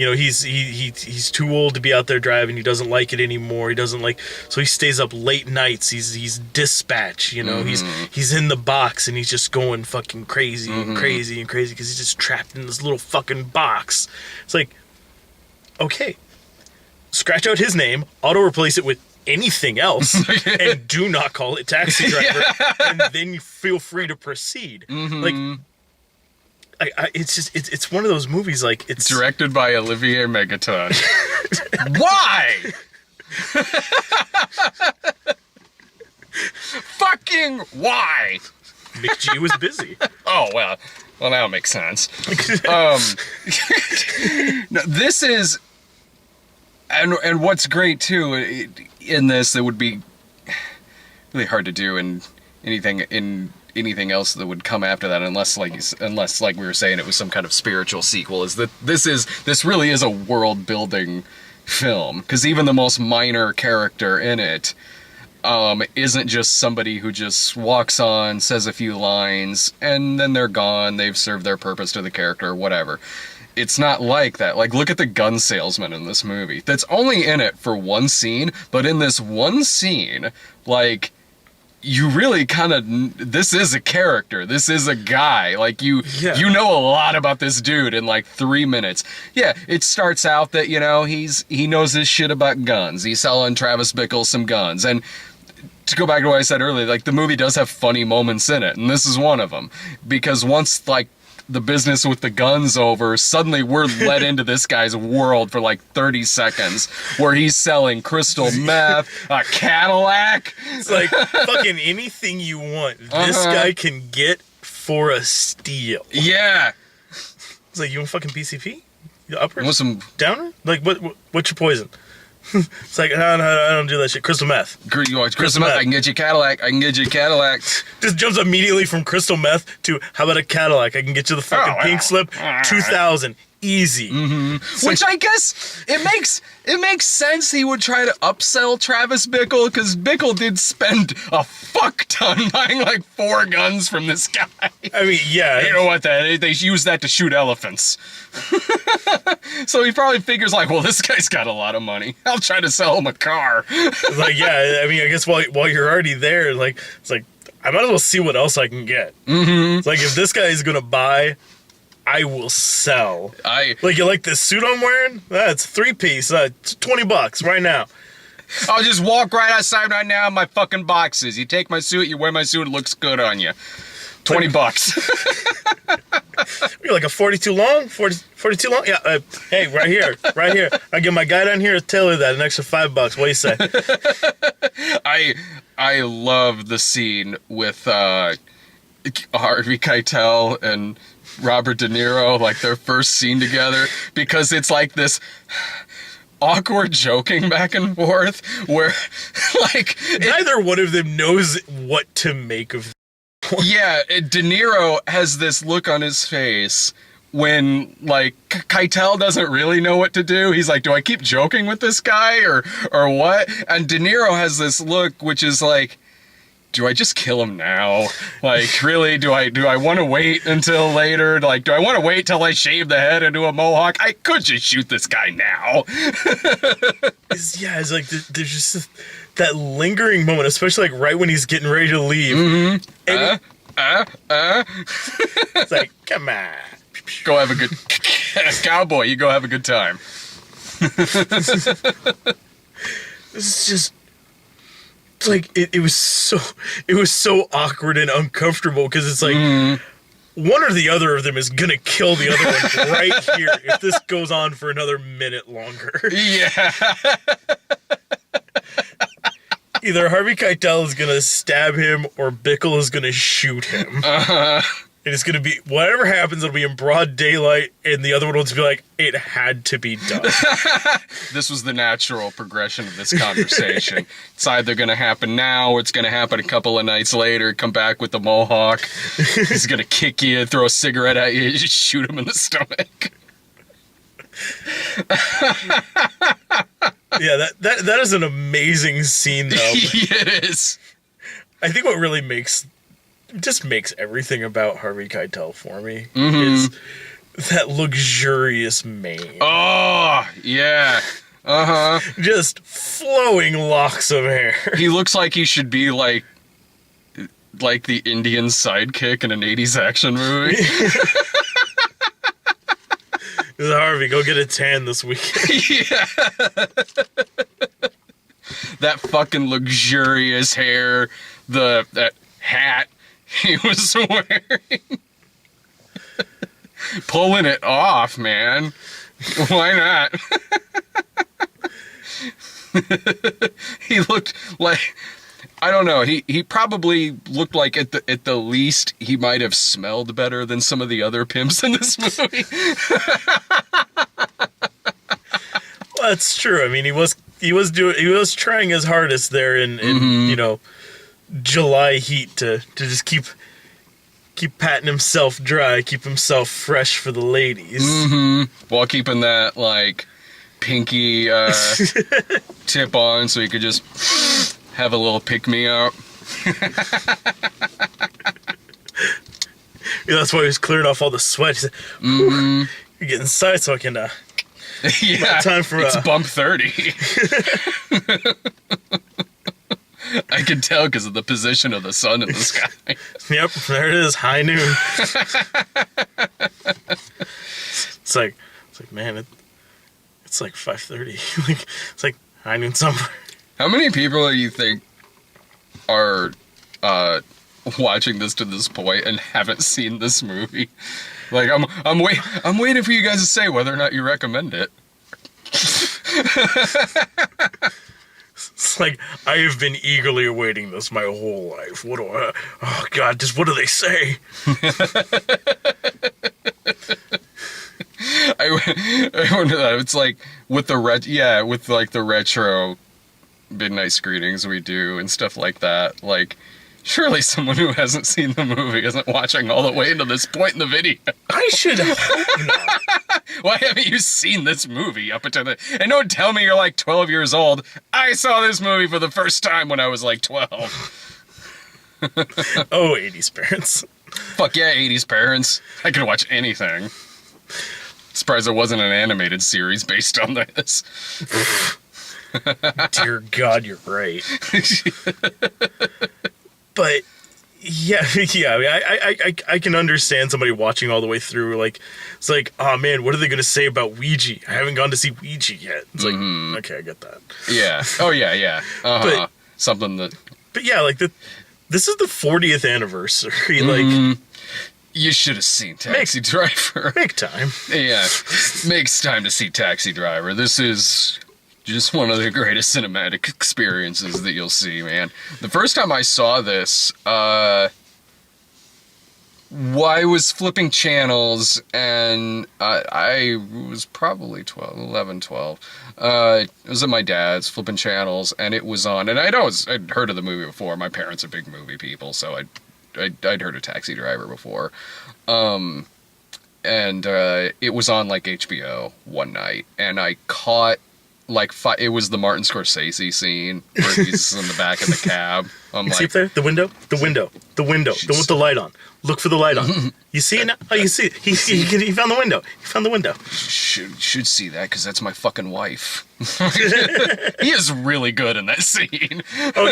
He's too old to be out there driving. He doesn't like it anymore. So he stays up late nights. He's dispatch. He's in the box and he's just going fucking crazy and crazy and crazy because he's just trapped in this little fucking box. It's like, okay, scratch out his name, auto replace it with anything else, and do not call it Taxi Driver, and then you feel free to proceed. Like. It's one of those movies, like, it's directed by Olivier Megaton. Why? Fucking why? Mick G was busy. Oh, well, that'll make sense. No, this is, and what's great too in this that would be really hard to do in anything else that would come after that, unless like we were saying, it was some kind of spiritual sequel, is that this really is a world building film, because even the most minor character in it isn't just somebody who just walks on, says a few lines, and then they're gone, they've served their purpose to the character or whatever. It's not like that. Like, look at the gun salesman in this movie that's only in it for one scene, but in this one scene, like, you really kind of, this is a character. This is a guy. Like, you know a lot about this dude in like 3 minutes. Yeah, it starts out that, he knows his shit about guns. He's selling Travis Bickle some guns. And to go back to what I said earlier, like, the movie does have funny moments in it. And this is one of them. Because once, like, the business with the guns over, suddenly we're led into this guy's world for like 30 seconds where he's selling crystal meth, a Cadillac. It's like, fucking anything you want, this guy can get for a steal. Yeah. It's like, you want fucking PCP? You upper? Want some downer? Like, what's your poison? It's like, no, I don't do that shit. Crystal meth. You want crystal meth? I can get you a Cadillac. Just jumps immediately from crystal meth to, how about a Cadillac? I can get you the fucking pink slip. 2,000. Easy. Which I guess it makes sense he would try to upsell Travis Bickle, because Bickle did spend a fuck ton buying like 4 guns from this guy. I mean, yeah. You know what? They use that to shoot elephants. So he probably figures like, well, this guy's got a lot of money. I'll try to sell him a car. Like, yeah, I mean, I guess while you're already there, like, it's like, I might as well see what else I can get. It's like, if this guy is gonna buy, I will sell. Like, you like this suit I'm wearing? That's 3-piece. It's $20 right now. I'll just walk right outside right now in my fucking boxes. You take my suit, you wear my suit, it looks good on you. $20. You're like a 42 long? 42 long? Yeah. Hey, right here. I get my guy down here to tailor that, an extra $5. What do you say? I love the scene with Harvey Keitel and Robert De Niro, like their first scene together, because it's like this awkward joking back and forth where, like, neither one of them knows what to make of. Yeah, De Niro has this look on his face when, like, Keitel doesn't really know what to do. He's like, do I keep joking with this guy or what? And De Niro has this look which is like, do I just kill him now? Like, really, do I want to wait until later? Like, do I want to wait till I shave the head and do a mohawk? I could just shoot this guy now. It's like, there's just that lingering moment, especially like right when he's getting ready to leave. It's like, come on. Go have a good... Cowboy, you go have a good time. This is just... It's like, it was so awkward and uncomfortable, because it's like, one or the other of them is gonna kill the other one right here if this goes on for another minute longer. Yeah. Either Harvey Keitel is gonna stab him or Bickle is gonna shoot him. And it's gonna be, whatever happens, it'll be in broad daylight, and the other one will just be like, it had to be done. This was the natural progression of this conversation. It's either going to happen now, or it's going to happen a couple of nights later. Come back with the mohawk. He's going to kick you, throw a cigarette at you, just shoot him in the stomach. Yeah, that is an amazing scene, though. It is. I think what really makes everything about Harvey Keitel for me is that luxurious mane. Oh, yeah. Uh-huh. Just flowing locks of hair. He looks like he should be like the Indian sidekick in an 80s action movie. Harvey, go get a tan this weekend. Yeah. That fucking luxurious hair, that hat he was wearing. Pulling it off, man. Why not? He looked like, I don't know, he probably looked like at the least he might have smelled better than some of the other pimps in this movie. Well, that's true. I mean, he was trying his hardest there in you know, July heat to just keep patting himself dry, keep himself fresh for the ladies. While keeping that, like, pinky tip on so he could just have a little pick-me-up. Yeah, that's why he was clearing off all the sweat. He said, you get inside so I can, Yeah, time for, it's bump 30. I can tell because of the position of the sun in the sky. Yep, there it is, high noon. It's like, man, it's like 5:30. Like, it's like high noon somewhere. How many people do you think are watching this to this point and haven't seen this movie? Like, I'm waiting for you guys to say whether or not you recommend it. It's like, I have been eagerly awaiting this my whole life. Oh God, just what do they say? I wonder that. It's like with the retro midnight screenings we do and stuff like that. Like, surely someone who hasn't seen the movie isn't watching all the way into this point in the video. I should hope not. Why haven't you seen this movie up until the... And don't tell me you're like 12 years old. I saw this movie for the first time when I was like 12. Oh, 80s parents. Fuck yeah, 80s parents. I could watch anything. Surprised it wasn't an animated series based on this. Dear God, you're right. But yeah. I mean, I can understand somebody watching all the way through. Like, it's like, oh man, what are they gonna say about Ouija? I haven't gone to see Ouija yet. It's like, okay, I get that. Yeah. Oh yeah. But something that. But yeah, like this is the 40th anniversary. Like, you should have seen Taxi Driver. Make time. Yeah, makes time to see Taxi Driver. This is just one of the greatest cinematic experiences that you'll see, man. The first time I saw this, I was flipping channels, and I was probably 12. It was at my dad's, flipping channels, and it was on. And I'd heard of the movie before. My parents are big movie people, so I'd heard of Taxi Driver before. And it was on, like, HBO one night, and I caught, like, it was the Martin Scorsese scene where he's in the back of the cab. I'm See like, up there? The window, the one with the light on. Look for the light on. You see it now? Oh, you see it. He found the window. He found the window. should see that because that's my fucking wife. He is really good in that scene. Oh,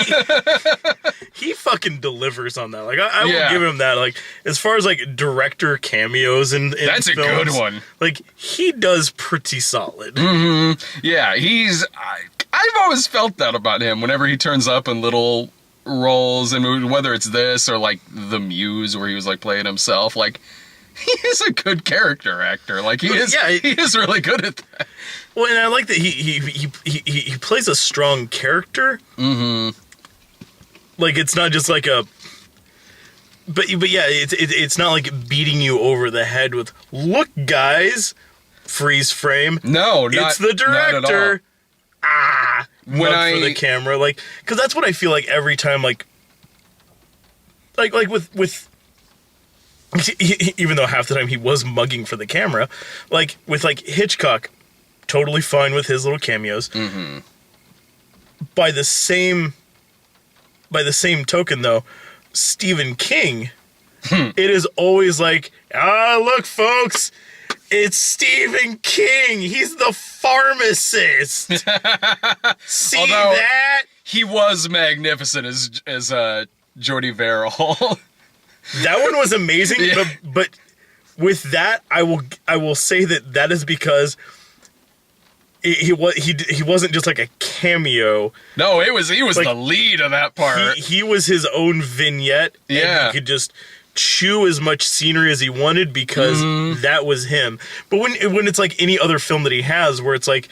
he fucking delivers on that. Like, I will give him that. Like, as far as, like, director cameos in That's films, a good one. Like, he does pretty solid. Yeah, I've always felt that about him whenever he turns up in little roles, and whether it's this or, like, The Muse where he was, like, playing himself. Like, he is a good character actor. Like he is, Yeah, he is really good at that. Well, and I like that he plays a strong character. Mm-hmm. Like it's not just like a. But yeah, it's not like beating you over the head with look, guys, freeze frame. No, not, it's the director. When mug for the camera, like, because that's what I feel like every time, like with. Even though half the time he was mugging for the camera, like with like Hitchcock, totally fine with his little cameos. Mm-hmm. By the same token, though, Stephen King, it is always like, look, folks, it's Stephen King. He's the pharmacist. See Although, that? He was magnificent as Jordy Verrill. That one was amazing, Yeah. but with that, I will say that is because he wasn't just like a cameo. No, he was like, the lead of that part. He was his own vignette. Yeah. And he could just chew as much scenery as he wanted because that was him. But when it's like any other film that he has, where it's like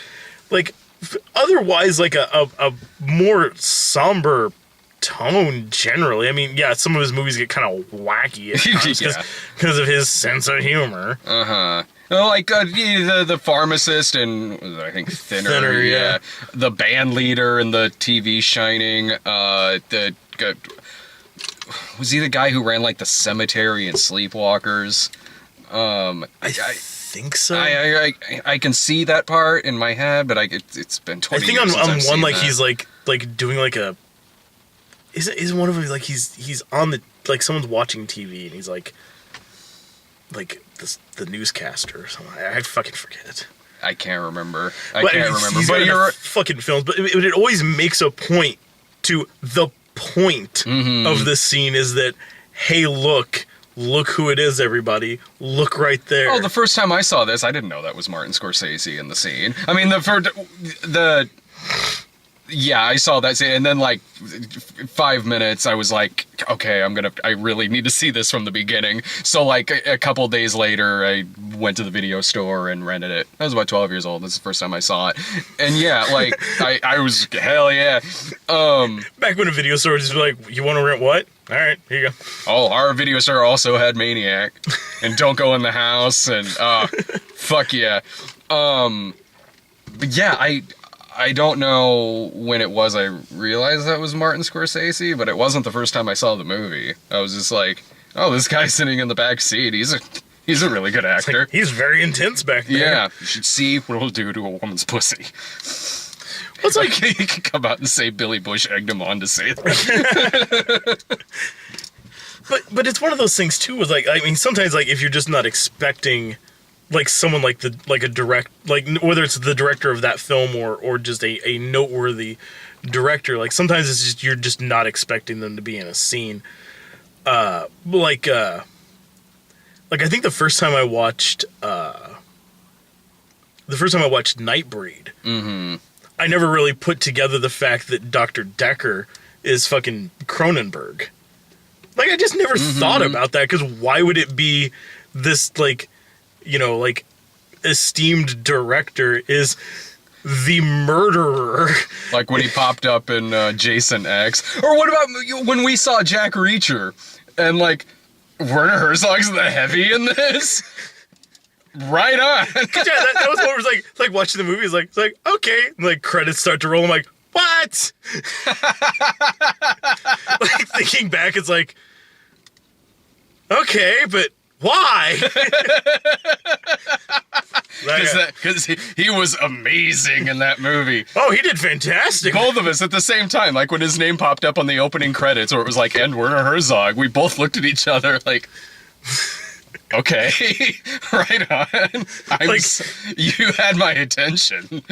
otherwise like a more somber tone generally. I mean, yeah, some of his movies get kind of wacky at times because of his sense of humor. Like the pharmacist and I think Thinner, yeah. The band leader in the TV Shining. Was he the guy who ran like the cemetery and Sleepwalkers? I think so. I can see that part in my head, but it's been 20 years since I've I think on seen one like that. he's like doing like a. Is one of them like he's on the like someone's watching TV and he's like the newscaster or something. I fucking forget. I can't remember. He's But in you're fucking films. But it always makes a point to the point of the scene is that hey, look who it is, everybody. Look right there. Oh, the first time I saw this, I didn't know that was Martin Scorsese in the scene. I mean, yeah, I saw that scene, and then like 5 minutes, I was like, okay, I really need to see this from the beginning. So like a couple days later, I went to the video store and rented it. I was about 12 years old. This is the first time I saw it. And yeah, like I was, hell yeah. Back when a video store was just like, you want to rent what? All right, here you go. Oh, our video store also had Maniac and Don't Go in the House and fuck yeah. But yeah, I don't know when it was I realized that was Martin Scorsese, but it wasn't the first time I saw the movie. I was just like, oh, this guy's sitting in the back seat. He's a really good actor. Like, he's very intense back there. Yeah, you should see what he'll do to a woman's pussy. It's like he could come out and say Billy Bush egged him on to say that. But it's one of those things too. With like, I mean, sometimes like if you're just not expecting, like someone like a direct, like whether it's the director of that film or just a noteworthy director, like sometimes it's just you're just not expecting them to be in a scene. Like I think the first time I watched Nightbreed, I never really put together the fact that Dr. Decker is fucking Cronenberg. Like, I just never thought about that, because why would it be this, like, you know, like, esteemed director is the murderer? Like when he popped up in Jason X. Or what about when we saw Jack Reacher, and, like, Werner Herzog's the heavy in this? Right on. Yeah, that was what it was like watching the movie. It's like, okay. And, like, credits start to roll. I'm like, what? Like, thinking back, it's like, okay, but why? Because he was amazing in that movie. Oh, he did fantastic. Both of us at the same time, like when his name popped up on the opening credits, or it was like, and Werner Herzog, we both looked at each other like, okay, right on. You had my attention.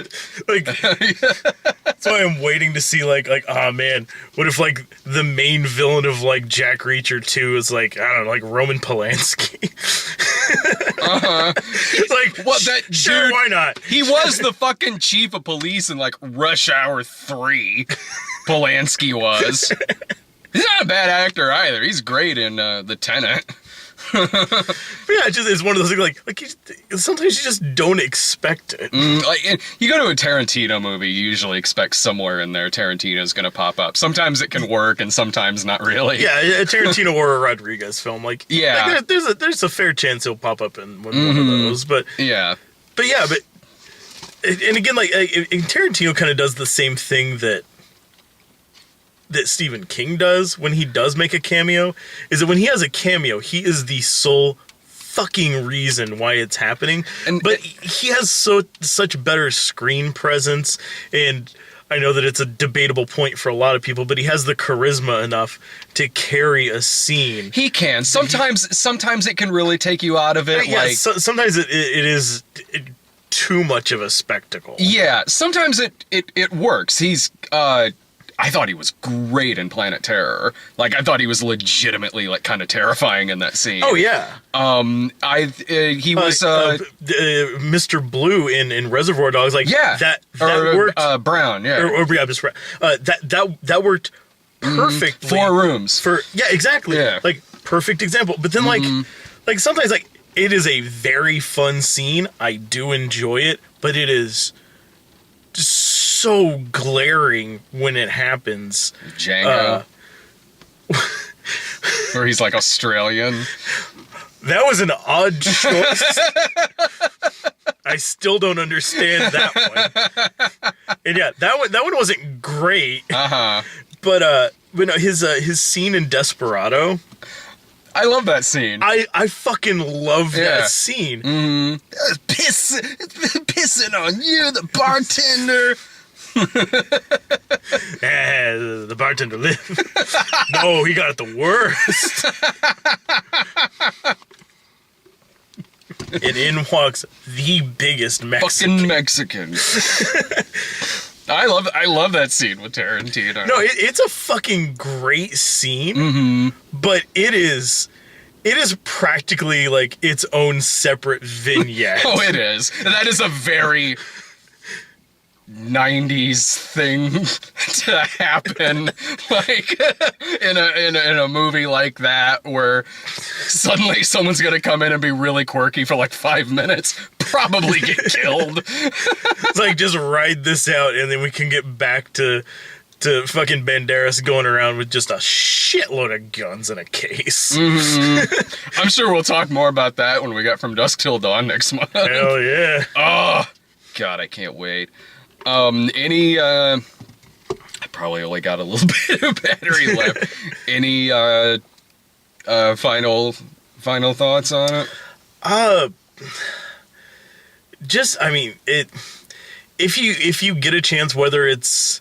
Like, that's why I'm waiting to see, like, oh man, what if, like, the main villain of, like, Jack Reacher 2 is, like, I don't know, like, Roman Polanski? Like, what, that sure, dude, why not? He was the fucking chief of police in, like, Rush Hour 3. Polanski was. He's not a bad actor either. He's great in The Tenant. yeah, it's one of those things sometimes you just don't expect it. You go to a Tarantino movie, you usually expect somewhere in there Tarantino's going to pop up. Sometimes it can work, and sometimes not really. Yeah, a Tarantino or a Rodriguez film, there's a fair chance he'll pop up in one of those. But yeah, and again, Tarantino kind of does the same thing that Stephen King does when he does make a cameo, is that when he has a cameo, he is the sole fucking reason why it's happening. But he has such better screen presence, and I know that it's a debatable point for a lot of people, but he has the charisma enough to carry a scene. He can. Sometimes it can really take you out of it. Sometimes it is too much of a spectacle. Yeah, sometimes it works. I thought he was great in Planet Terror. I thought he was legitimately kind of terrifying in that scene. Oh yeah. He was Mr. Blue in Reservoir Dogs. That worked. Brown, yeah. Mr. Brown. That worked perfectly. 4 rooms. Exactly. Yeah. Perfect example. But then sometimes it is a very fun scene. I do enjoy it, but it is so glaring when it happens. Django. Where he's Australian. That was an odd choice. I still don't understand that one. And yeah, that one wasn't great. But no, his scene in Desperado. I love that scene. I fucking love that scene. Pissing on you, the bartender. The bartender lived. No, he got it the worst. And in walks the biggest Mexican. Fucking Mexican. I love that scene with Tarantino. No, it's a fucking great scene, but it is practically its own separate vignette. Oh, it is. That is a very 90s thing to happen, in a movie like that, where suddenly someone's gonna come in and be really quirky for 5 minutes, probably get killed. It's just ride this out, and then we can get back to fucking Banderas going around with just a shitload of guns in a case. I'm sure we'll talk more about that when we get From Dusk Till Dawn next month. Hell yeah. Oh, God, I can't wait. I probably only got a little bit of battery left. Any final thoughts on it? If you get a chance, whether it's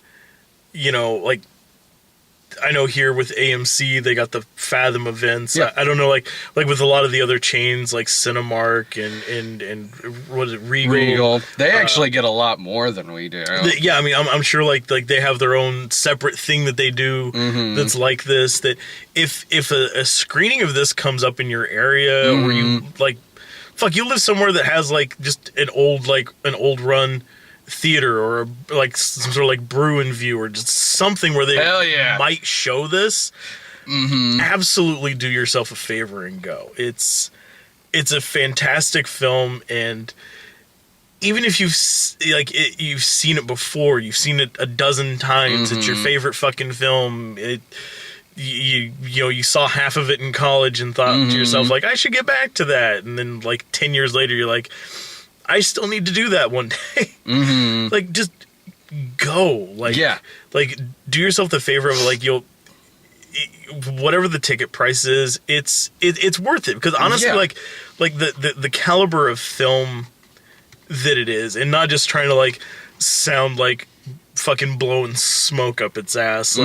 I know here with AMC they got the Fathom events. Yeah. I don't know like with a lot of the other chains like Cinemark and what is it, Regal. They actually get a lot more than we do. Yeah, I mean I'm sure like they have their own separate thing that they do that's like this. That if a screening of this comes up in your area or you you live somewhere that has just an old run theater or some sort of Bruin View or just something where they might show this, absolutely do yourself a favor and go. It's a fantastic film, and even if you've seen it before, you've seen it a dozen times, it's your favorite fucking film, you saw half of it in college and thought to yourself I should get back to that, and then 10 years later you're like, I still need to do that one day. Just go. Do yourself the favor of whatever the ticket price is, it's worth it, because honestly the caliber of film that it is, and not just trying to sound like fucking blowing smoke up its ass.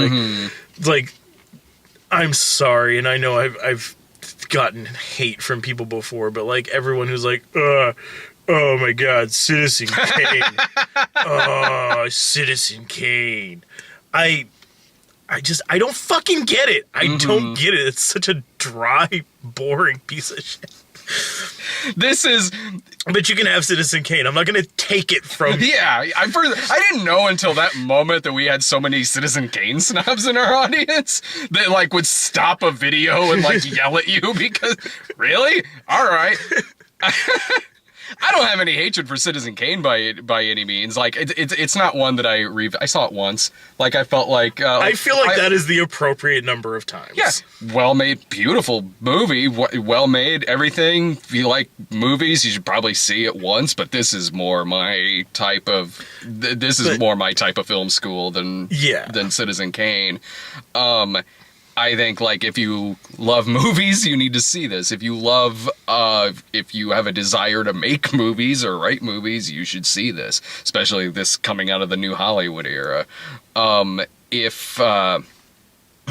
I'm sorry, and I know I've gotten hate from people before, but everyone who's oh my God, Citizen Kane. Oh, Citizen Kane. I don't fucking get it. I don't get it. It's such a dry, boring piece of shit. This is, But you can have Citizen Kane. I'm not going to take it from you. yeah, I didn't know until that moment that we had so many Citizen Kane snobs in our audience that, like, would stop a video and, like, yell at you because, really? All right. I don't have any hatred for Citizen Kane by any means. Like, it's not one that I saw it once. Like, I felt like... I feel like that is the appropriate number of times. Yeah, well-made, beautiful movie, well-made, everything. If you like movies, you should probably see it once, but this is more my type of... more my type of film school than Citizen Kane. I think, like, if you love movies, you need to see this. If you have a desire to make movies or write movies, you should see this. Especially this coming out of the New Hollywood era.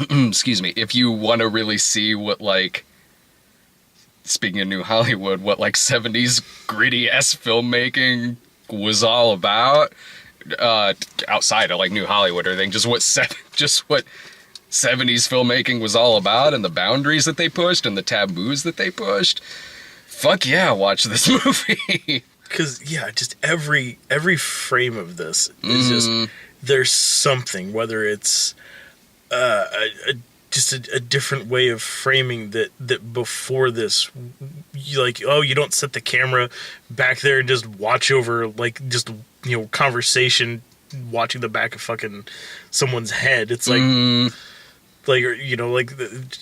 Excuse me, if you want to really see what, like, speaking of New Hollywood, what, like, 70s gritty-esque filmmaking was all about, outside of, like, New Hollywood or anything, just what 70s filmmaking was all about, and the boundaries that they pushed and the taboos that they pushed. Fuck yeah, watch this movie. Because, yeah, just every frame of this is just, there's something, whether it's just a different way of framing that before this, you don't set the camera back there and just watch over, like, just, conversation, watching the back of fucking someone's head. It's like... Like, the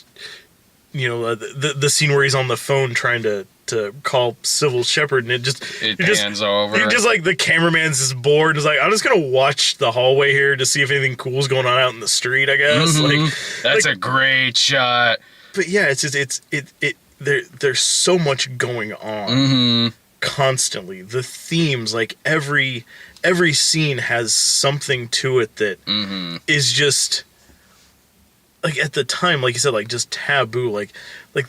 scene where he's on the phone trying to call Sybil Shepherd, and it pans over. You're just like, the cameraman's just bored. It's like, I'm just gonna watch the hallway here to see if anything cool's going on out in the street, I guess. Like, that's a great shot. But yeah, it's just there's so much going on constantly. The themes, like every scene has something to it that is just. Like, at the time, like you said, like, just taboo, like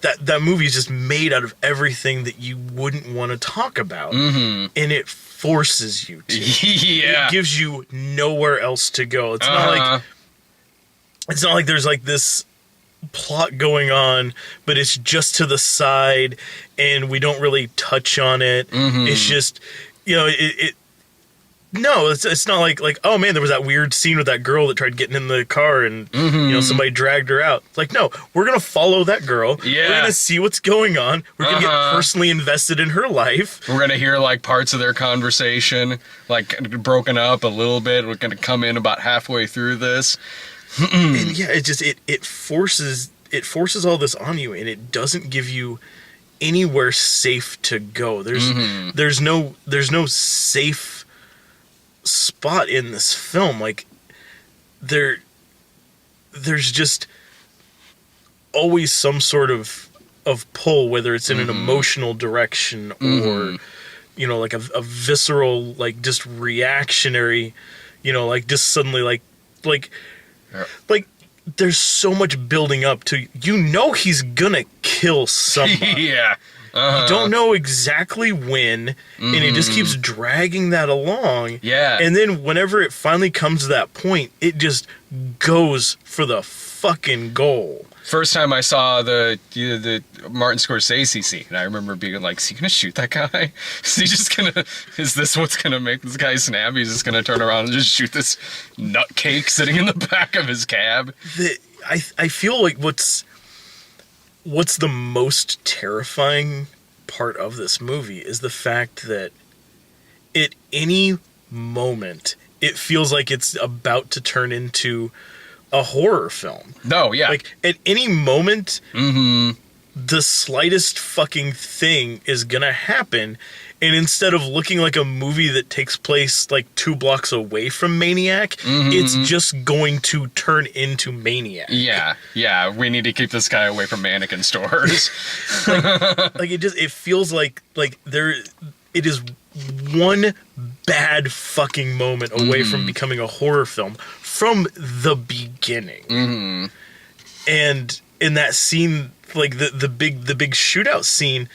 that movie is just made out of everything that you wouldn't want to talk about, and it forces you to. Yeah, it gives you nowhere else to go. It's not like there's like this plot going on, but it's just to the side, and we don't really touch on it. It's just, No, it's not like, oh man, there was that weird scene with that girl that tried getting in the car and somebody dragged her out. It's like, no, we're gonna follow that girl. Yeah. We're gonna see what's going on. We're gonna get personally invested in her life. We're gonna hear, like, parts of their conversation, like, broken up a little bit. We're gonna come in about halfway through this. And yeah, it forces all this on you, and it doesn't give you anywhere safe to go. There's no safe spot in this film. Like, there's just always some sort of pull, whether it's in an emotional direction or like a visceral, like, just reactionary, like, just suddenly like there's so much building up to, he's gonna kill somebody. Yeah. You don't know exactly when, and it just keeps dragging that along. Yeah. And then whenever it finally comes to that point, it just goes for the fucking goal. First time I saw the Martin Scorsese scene, I remember being like, is he gonna shoot that guy? Is this what's gonna make this guy snap? He's just gonna turn around and just shoot this nutcake sitting in the back of his cab? I feel like what's the most terrifying part of this movie is the fact that at any moment it feels like it's about to turn into a horror film. No, yeah. Like, at any moment, the slightest fucking thing is gonna happen, and instead of looking like a movie that takes place, like, 2 blocks away from Maniac, it's just going to turn into Maniac. Yeah, we need to keep this guy away from mannequin stores. like it feels like it is one bad fucking moment away from becoming a horror film from the beginning. And in that scene, like, the big shootout scene,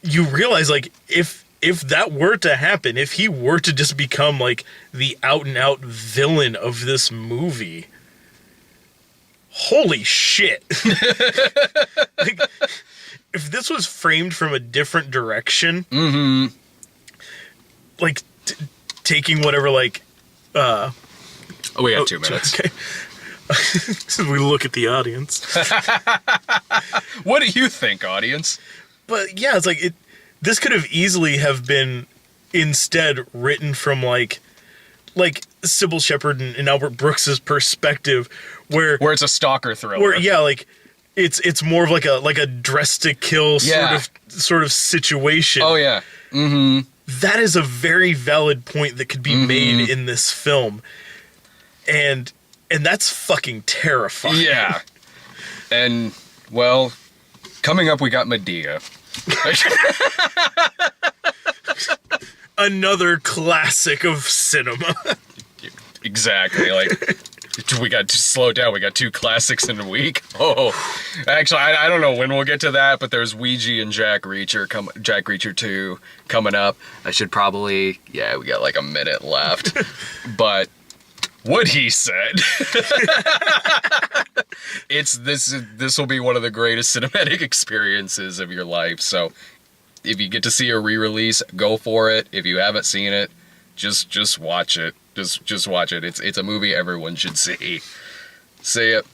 you realize, like, if that were to happen, if he were to just become, like, the out and out villain of this movie, holy shit. Like, if this was framed from a different direction, like taking whatever, like, Oh, we got 2 minutes. Okay. We look at the audience. What do you think, audience? But yeah, it's like this could have easily have been instead written from like Sybil Shepherd and Albert Brooks's perspective, where it's a stalker thriller. where yeah, like it's more of like a Dressed to Kill sort of situation. Oh yeah. That is a very valid point that could be made in this film, and that's fucking terrifying. Yeah. And well, coming up we got Medea. Another classic of cinema. Exactly. Like, we got to slow down. We got 2 classics in a week. Oh, actually, I don't know when we'll get to that, but there's Ouija and Jack Reacher, Jack Reacher 2 coming up. I should probably, we got like a minute left. But what he said, this will be one of the greatest cinematic experiences of your life. So if you get to see a re-release, go for it. If you haven't seen it, just watch it. Just watch it. It's a movie everyone should see. See it.